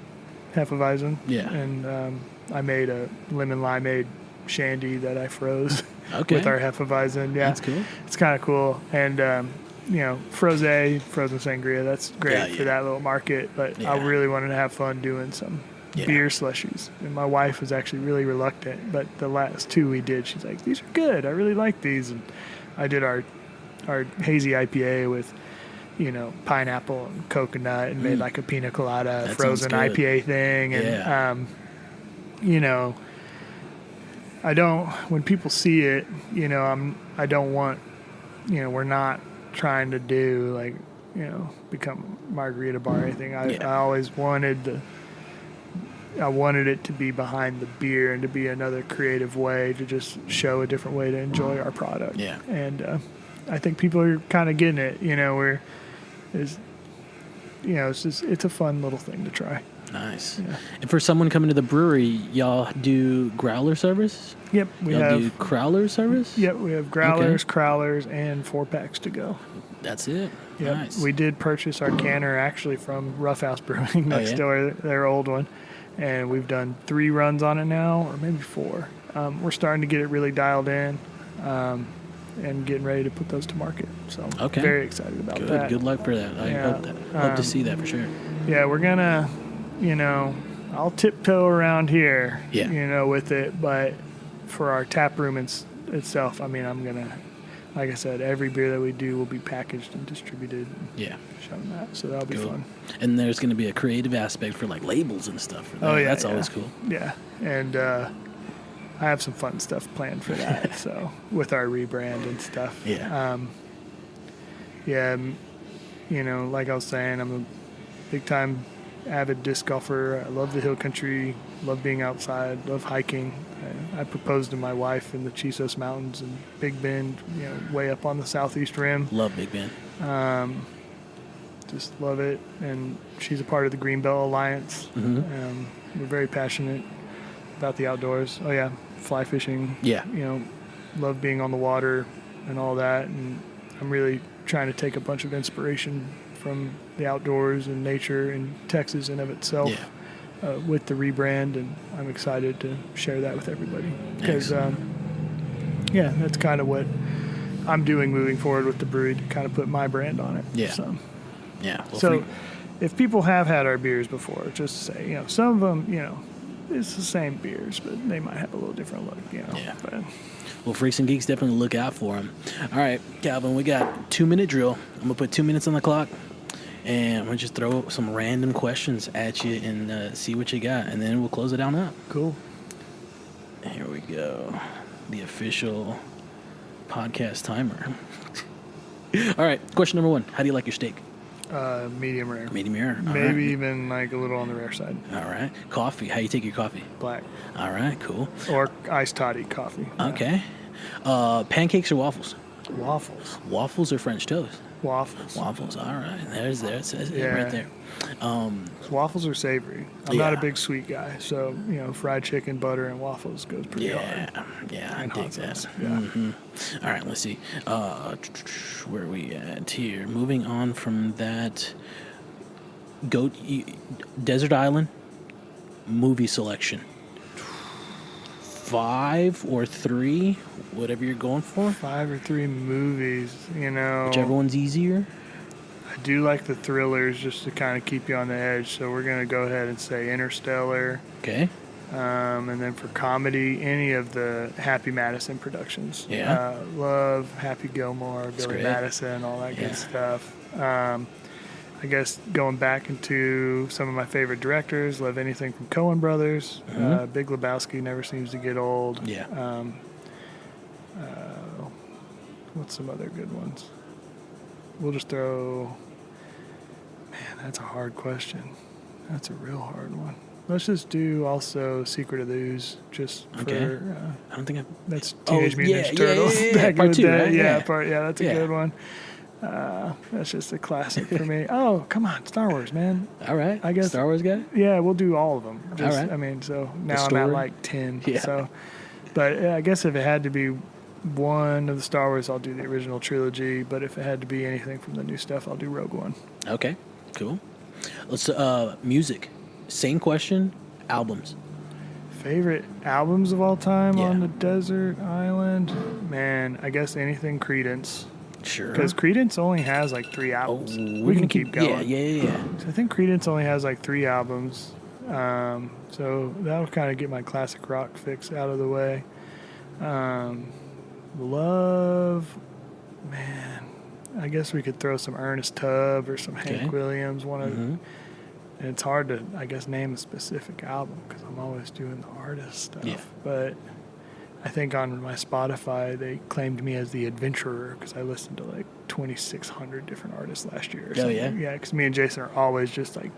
Hefeweizen.
Yeah.
And I made a lemon limeade shandy that I froze with our Hefeweizen. Yeah.
That's cool.
It's kind of cool. And frozen sangria, that's great for that little market, but I really wanted to have fun doing some beer slushies. And my wife was actually really reluctant, but the last two we did, she's like, these are good. I really like these. And I did our hazy IPA with, pineapple and coconut and made like a pina colada
that
frozen IPA thing. And, I don't, when people see it, I don't want, we're not trying to do become margarita bar or anything. I always wanted it to be behind the beer and to be another creative way to just show a different way to enjoy our product.
Yeah.
And I think people are kind of getting it. It's a fun little thing to try.
Nice. Yeah. And for someone coming to the brewery, y'all do growler service?
Yep.
We do crowler service?
Yep. We have growlers, crowlers, and 4-packs to go.
That's it.
Yep.
Nice.
We did purchase our canner actually from Rough House Brewing next door, their old one. And we've done 3 runs on it now, or maybe 4. We're starting to get it really dialed in. and getting ready to put those to market. So
Okay.
very excited about that.
Good luck for that. I hope to see that for sure.
Yeah, we're gonna, I'll tiptoe around here,
Yeah.
with it, but for our tap room itself, I mean, I'm gonna, like I said, every beer that we do will be packaged and distributed.
Yeah.
Shown that, so that'll be fun.
And there's going to be a creative aspect for like labels and stuff. For that.
Oh yeah,
that's always cool.
Yeah, and I have some fun stuff planned for that. So with our rebrand and stuff.
Yeah.
Like I was saying, I'm a big time avid disc golfer. I love the hill country, love being outside, love hiking. I proposed to my wife in the Chisos Mountains in Big Bend, way up on the southeast rim.
Love Big Bend.
Just love it, and she's a part of the Greenbelt Alliance.
Mm-hmm.
We're very passionate about the outdoors. Oh yeah, fly fishing.
Yeah.
Love being on the water and all that, and I'm really trying to take a bunch of inspiration from the outdoors and nature in Texas in of itself.
Yeah.
With the rebrand, and I'm excited to share that with everybody because, that's kind of what I'm doing moving forward with the brewery, to kind of put my brand on it.
Yeah.
So,
Well,
if people have had our beers before, just to say, some of them, it's the same beers, but they might have a little different look,
Yeah.
But,
well, Freaks and Geeks, definitely look out for them. All right, Calvin, we got 2-minute drill. I'm gonna put 2 minutes on the clock. And I'm going to just throw some random questions at you and see what you got. And then we'll close it down up.
Cool.
Here we go. The official podcast timer. All right. Question number 1. How do you like your steak?
Medium rare.
Medium rare. All
Maybe
right.
even like a little on the rare side.
All right. Coffee. How you take your coffee?
Black.
All right. Cool.
Or iced toddy coffee.
Okay. Pancakes or waffles?
Waffles.
Waffles or French toast?
Waffles.
Waffles. All right. It says it
Yeah.
right there.
Waffles are savory. I'm not a big sweet guy, so fried chicken, butter, and waffles goes pretty hard.
Yeah, I
And
dig
hot
that.
sauce, yeah.
Mm-hmm. All right, let's see. Where are we at here? Moving on from that, Desert Island movie selection. 5 or 3, whatever you're going for.
5 or 3 movies,
Whichever one's easier.
I do like the thrillers just to kind of keep you on the edge, so we're going to go ahead and say Interstellar.
Okay.
And then for comedy, any of the Happy Madison productions.
Yeah.
Love Happy Gilmore,
That's
Billy
great.
Madison, all that
Yeah.
good stuff. I guess going back into some of my favorite directors, love anything from Coen Brothers.
Mhm.
Big Lebowski never seems to get old.
Yeah.
What's some other good ones? We'll just throw... Man, that's a hard question. That's a real hard one. Let's just do also Secret of the Ooze, just
Okay.
for...
I don't think I.
that's Teenage Mutant Ninja Turtles.
Yeah.
Back in
Part
the
2,
day.
right?
Yeah, that's a
Yeah.
good one. That's just a classic for me. Oh, come on, Star Wars, man.
All right.
I guess-
Star Wars guy.
Yeah, we'll do all of them. Just,
All right.
I mean, so now I'm
story?
at like 10.
Yeah.
So, but I guess if it had to be one of the Star Wars, I'll do the original trilogy. But if it had to be anything from the new stuff, I'll do Rogue One.
Okay. Cool. Let's music. Same question. Albums.
Favorite albums of all time
Yeah.
on the desert island? Man, I guess anything Creedence.
Sure.
Because Creedence only has like 3 albums. We can keep going.
Yeah.
So I think Creedence only has like 3 albums. So that'll kind of get my classic rock fix out of the way. Love, man, I guess we could throw some Ernest Tubb or some
Okay.
Hank Williams.
Mhm.
And it's hard to, I guess, name a specific album because I'm always doing the artist stuff.
Yeah.
But I think on my Spotify, they claimed me as the adventurer because I listened to like 2,600 different artists last year. Or something.
yeah?
Yeah, because me and Jason are always just like...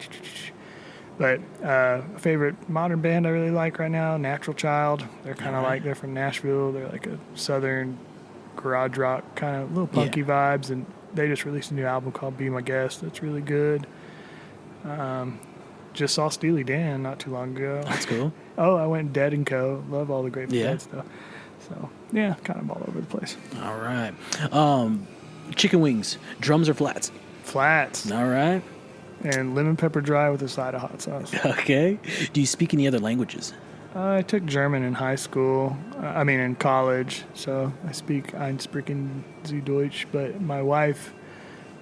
But a favorite modern band I really like right now, Natural Child. They're kind of
Alright.
like, they're from Nashville. They're like a southern garage rock, kind of little punky vibes. And they just released a new album called Be My Guest. That's really good. Just saw Steely Dan not too long ago.
That's cool.
Oh, I went Dead & Co. Love all the Grateful
Yeah.
Dead stuff. So, yeah, kind of all over the place.
All right. Chicken wings. Drums or flats?
Flats.
All right.
And lemon pepper dry with a side of hot sauce.
Okay. Do you speak any other languages?
I took German in high school. In college. So I speak Ein sprechen Sie Deutsch. But my wife,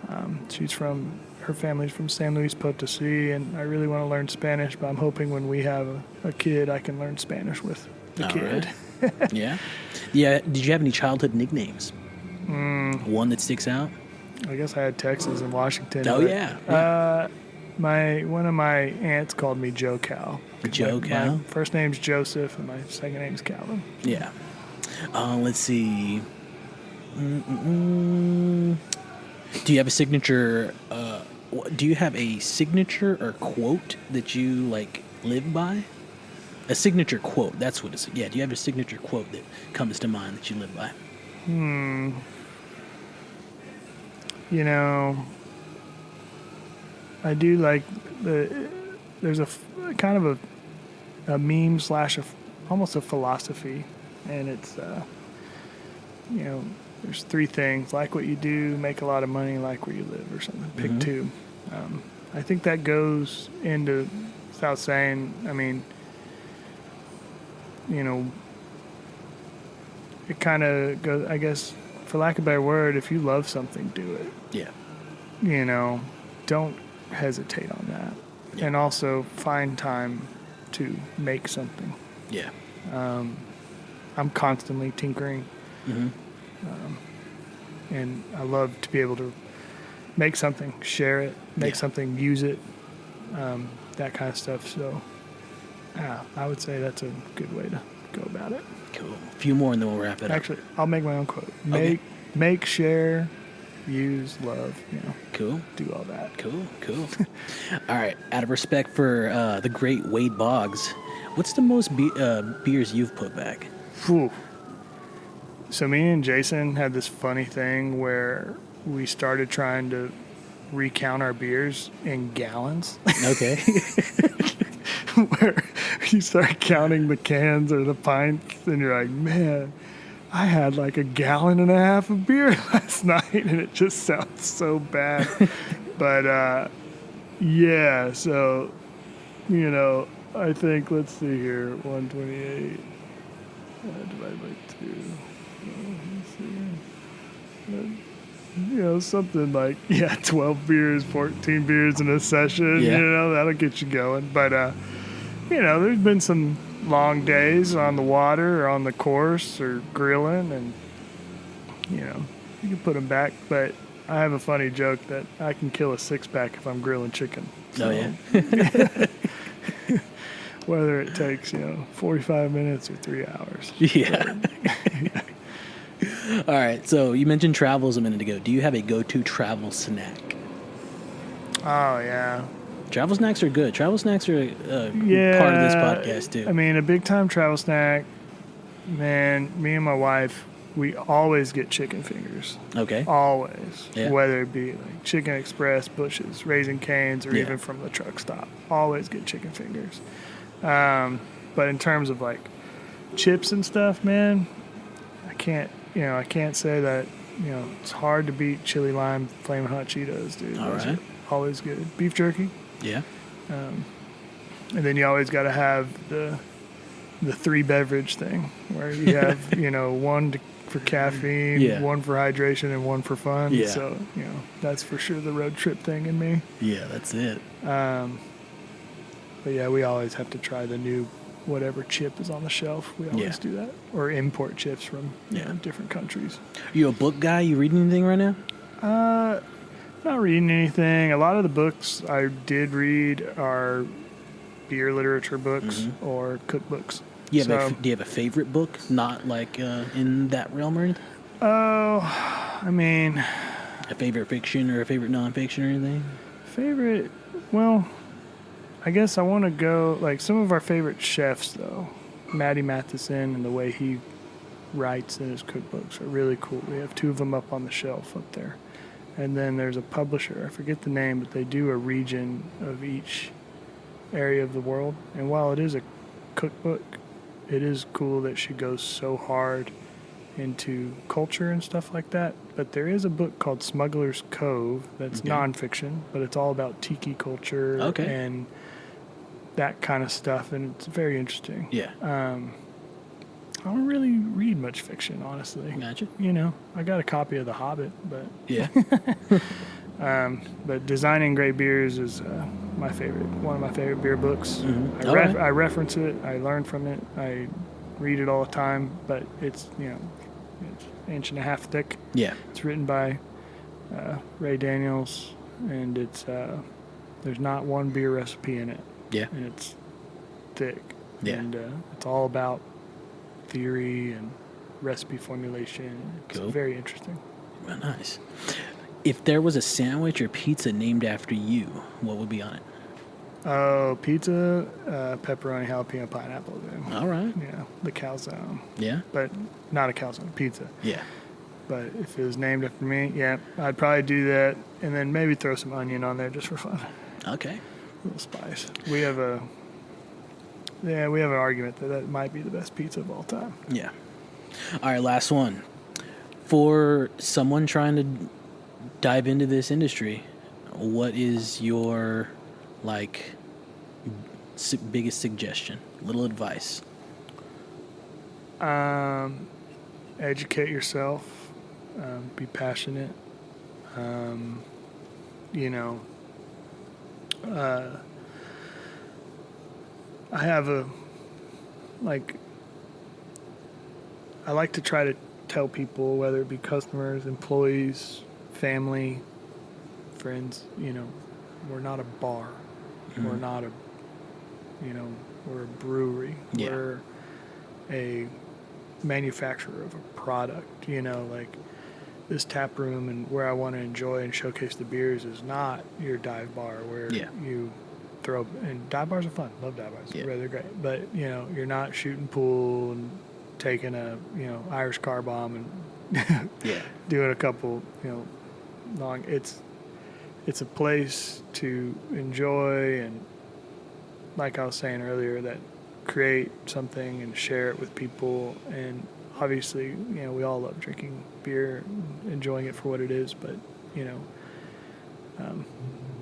her family's from San Luis Potosí, and I really want to learn Spanish. But I'm hoping when we have a kid, I can learn Spanish with the kid.
Right. Yeah. Did you have any childhood nicknames? One that sticks out?
I guess I had Texas and Washington.
Oh, yeah.
One of my aunts called me Joe Cal.
Joe Cal?
My first name's Joseph, and my second name's Calvin.
Yeah. Let's see. Do you have a signature? Do you have a signature or quote that you live by? A signature quote. That's what it's. Yeah. Do you have a signature quote that comes to mind that you live by?
I do like there's a kind of a meme / almost a philosophy, and it's there's 3 things: like what you do, make a lot of money, like where you live, or something. Pick 2. I think that goes into, without saying, it kind of goes, I guess, for lack of a better word, if you love something, do it.
Yeah.
Don't hesitate on that.
Yeah.
And also find time to make something.
Yeah.
I'm constantly tinkering. And I love to be able to make something, share it, make something, use it, that kind of stuff. So I would say that's a good way to go about it.
Cool. A few more and then we'll wrap it up.
Actually, I'll make my own quote.
Okay.
Make, share, use, love,
Cool.
do all that.
Cool. All right. Out of respect for the great Wade Boggs, what's the most beers you've put back?
Whew. So me and Jason had this funny thing where we started trying to recount our beers in gallons.
Okay.
Where you start counting the cans or the pints, and you're like, man, I had like 1.5 gallons of beer last night, and it just sounds so bad. But yeah, so I think, let's see here, 128 divided by 2. Something like 12 beers, 14 beers in a session. That'll get you going. But there's been some long days on the water or on the course or grilling, and you can put them back. But I have a funny joke that I can kill a 6-pack if I'm grilling chicken. So,
oh yeah.
Whether it takes 45 minutes or 3 hours.
Yeah. All right. So you mentioned travels a minute ago. Do you have a go-to travel snack?
Oh yeah.
Travel snacks are good. Travel snacks are part of this podcast too.
A big time travel snack, man, me and my wife, we always get chicken fingers.
Okay.
Always.
Yeah.
Whether it be like Chicken Express, Bush's, Raising Cane's, or even from the truck stop. Always get chicken fingers. But in terms of like chips and stuff, man, I can't say that, it's hard to beat chili lime flaming hot Cheetos, dude.
All right.
Always good. Beef jerky.
Yeah.
And then you always got to have the 3 beverage thing where you have, one for caffeine, one for hydration, and one for fun.
Yeah.
So, that's for sure the road trip thing in me.
Yeah, that's it.
But yeah, we always have to try the new whatever chip is on the shelf. We always do that. Or import chips from different countries.
You a book guy? You reading anything right now?
Not reading anything. A lot of the books I did read are beer literature books or cookbooks.
Do you have a favorite book? Not like in that realm or anything?
Oh,
a favorite fiction or a favorite nonfiction or anything?
Favorite? Well, I guess I want to go, like, some of our favorite chefs, though. Matty Matheson and the way he writes in his cookbooks are really cool. We have 2 of them up on the shelf up there. And then there's a publisher, I forget the name, but they do a region of each area of the world. And while it is a cookbook, it is cool that she goes so hard into culture and stuff like that. But there is a book called Smuggler's Cove that's nonfiction, but it's all about tiki culture and that kind of stuff, and it's very interesting.
Yeah.
I don't really read much fiction, honestly.
Gotcha.
I got a copy of The Hobbit, but
Yeah.
but Designing Great Beers is one of my favorite beer books.
Mm-hmm.
I reference it. I learn from it. I read it all the time, but it's it's an inch and a half thick.
Yeah.
It's written by Ray Daniels, and it's there's not one beer recipe in it.
Yeah.
And it's thick.
Yeah.
And it's all about theory and recipe formulation. It's
Cool.
very interesting.
Well, nice. If there was a sandwich or pizza named after you, what would be on it?
Oh, pizza, pepperoni, jalapeno, pineapple. Dude.
All right.
Yeah, the calzone.
Yeah.
But not a calzone, pizza.
Yeah.
But if it was named after me, yeah, I'd probably do that, and then maybe throw some onion on there just for fun.
Okay.
A little spice. We have an argument that might be the best pizza of all time.
Yeah. All right, last one. For someone trying to dive into this industry, what is your biggest suggestion? Little advice.
Educate yourself. Be passionate. I have I like to try to tell people, whether it be customers, employees, family, friends, we're not a bar. Mm-hmm. We're not we're a brewery.
Yeah.
We're a manufacturer of a product, this tap room and where I want to enjoy and showcase the beers is not your dive bar where you throw, and dive bars are fun. Love dive bars.
Yeah.
They're great. But, you're not shooting pool and taking a, Irish car bomb and doing a couple, long. It's a place to enjoy and, like I was saying earlier, that create something and share it with people. And obviously, we all love drinking beer and enjoying it for what it is. But,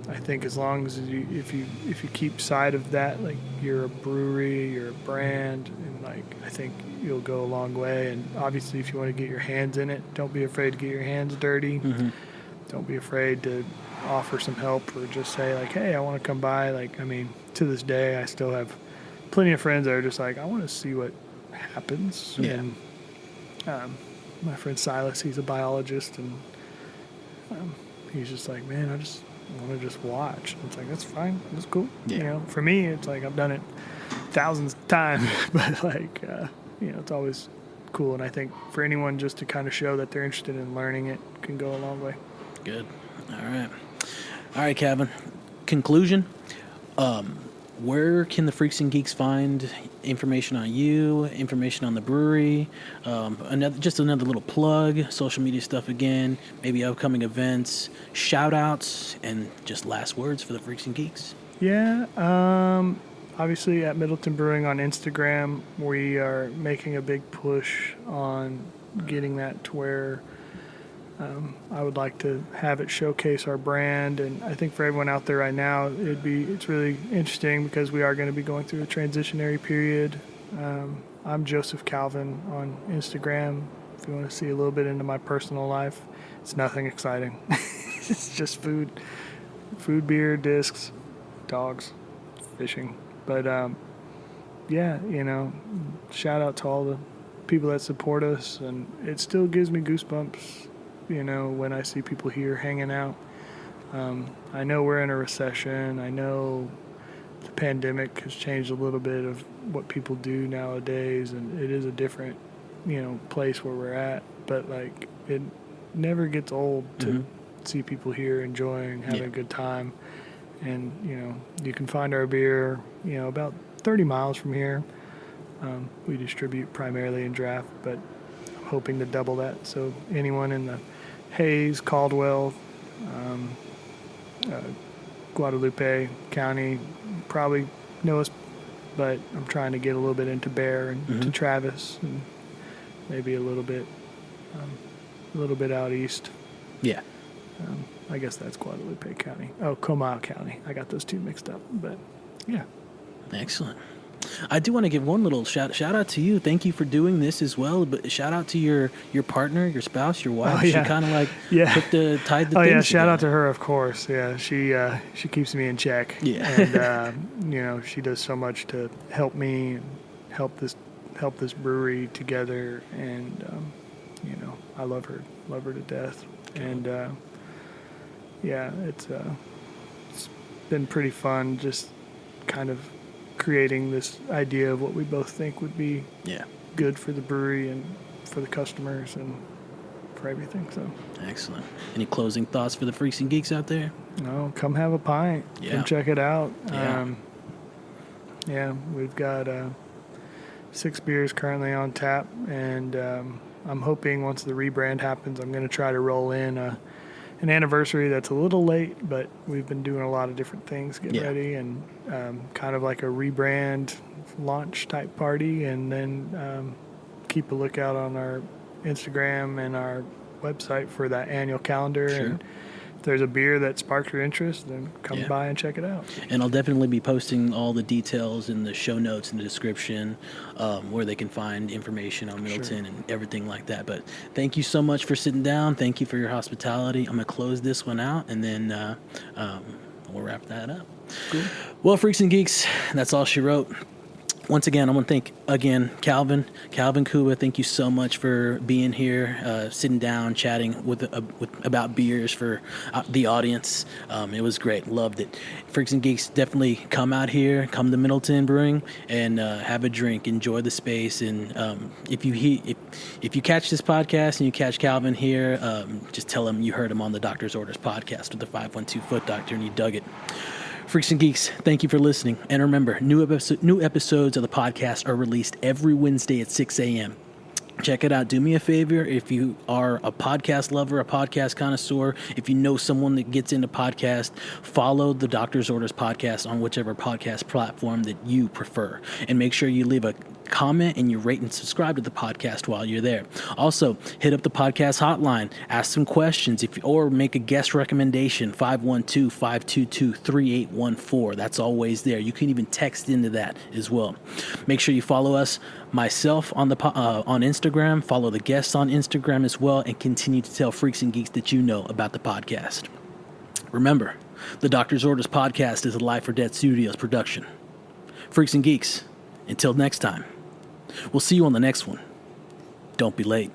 I think as long as if you keep sight of that, like you're a brewery, you're a brand, and I think you'll go a long way. And obviously, if you want to get your hands in it, don't be afraid to get your hands dirty.
Mm-hmm.
Don't be afraid to offer some help or just say hey, I want to come by. To this day, I still have plenty of friends that are just I want to see what happens.
Yeah.
And my friend Silas, he's a biologist, and he's just man, I just want to just watch. It's that's fine. That's cool.
Yeah.
For me, it's I've done it thousands of times, but it's always cool. And I think for anyone just to kind of show that they're interested in learning it can go a long way.
Good. All right, Kevin. Conclusion. Where can the Freaks and Geeks find information on you, information on the brewery, another little plug, social media stuff again, maybe upcoming events, shout-outs, and just last words for the Freaks and Geeks?
Yeah, obviously at Middleton Brewing on Instagram, we are making a big push on getting that to where I would like to have it showcase our brand, and I think for everyone out there right now, it's really interesting because we are going to be going through a transitionary period. I'm Joseph Calvin on Instagram. If you want to see a little bit into my personal life, it's nothing exciting. It's just food, beer, discs, dogs, fishing. But shout out to all the people that support us, and it still gives me goosebumps. When I see people here hanging out. I know we're in a recession. I know the pandemic has changed a little bit of what people do nowadays, and it is a different, place where we're at. But, it never gets old to see people here enjoying, having a good time. And, you can find our beer, about 30 miles from here. We distribute primarily in draft, but I'm hoping to double that. So anyone in the Hayes, Caldwell, Guadalupe County probably know us, but I'm trying to get a little bit into Bear and to Travis, and maybe a little bit out east.
Yeah.
I guess that's Guadalupe County. Oh, Comal County. I got those two mixed up, but yeah.
Excellent. I do want to give one little shout out to you. Thank you for doing this as well. But shout out to your partner, your spouse, your wife.
Oh, yeah.
She kind of like tied the
Oh
things
yeah, shout
together.
out to her, of course. Yeah, she keeps me in check.
Yeah.
And she does so much to help me and help this brewery together. And I love her to death. And it's been pretty fun, just kind of creating this idea of what we both think would be good for the brewery and for the customers and for everything. So
excellent. Any closing thoughts for the Freaks and Geeks out there?
no, come have a pint.
Yeah.
Come check it out.
Yeah.
We've got 6 beers currently on tap, and I'm hoping once the rebrand happens, I'm going to try to roll in an anniversary that's a little late, but we've been doing a lot of different things, getting ready, and kind of like a rebrand launch type party, and then keep a lookout on our Instagram and our website for that annual calendar.
Sure.
And if there's a beer that sparks your interest, then come by and check it out.
And I'll definitely be posting all the details in the show notes in the description, where they can find information on Middleton and everything like that. But thank you so much for sitting down. Thank you for your hospitality. I'm going to close this one out, and then we'll wrap that up. Cool. Well, Freaks and Geeks, that's all she wrote. Once again, I want to thank Calvin Kouba. Thank you so much for being here, sitting down, chatting about beers for the audience. It was great. Loved it. Freaks and Geeks, definitely come out here, come to Middleton Brewing, and have a drink. Enjoy the space. And if you catch this podcast and you catch Calvin here, just tell him you heard him on the Doctor's Orders podcast with the 512 Foot Doctor, and you dug it. Freaks and Geeks, thank you for listening. And remember, new episodes of the podcast are released every Wednesday at 6 a.m. Check it out. Do me a favor, if you are a podcast lover, a podcast connoisseur, if you know someone that gets into podcast, follow the Doctor's Orders podcast on whichever podcast platform that you prefer. And make sure you leave a comment and you rate and subscribe to the podcast while you're there. Also, hit up the podcast hotline, ask some questions, or make a guest recommendation, 512-522-3814. That's always there. You can even text into that as well. Make sure you follow us, myself on Instagram, follow the guests on Instagram as well, and continue to tell Freaks and Geeks that you know about the podcast. Remember, the Doctor's Orders podcast is a Life or Death Studios production. Freaks and Geeks, until next time, we'll see you on the next one. Don't be late.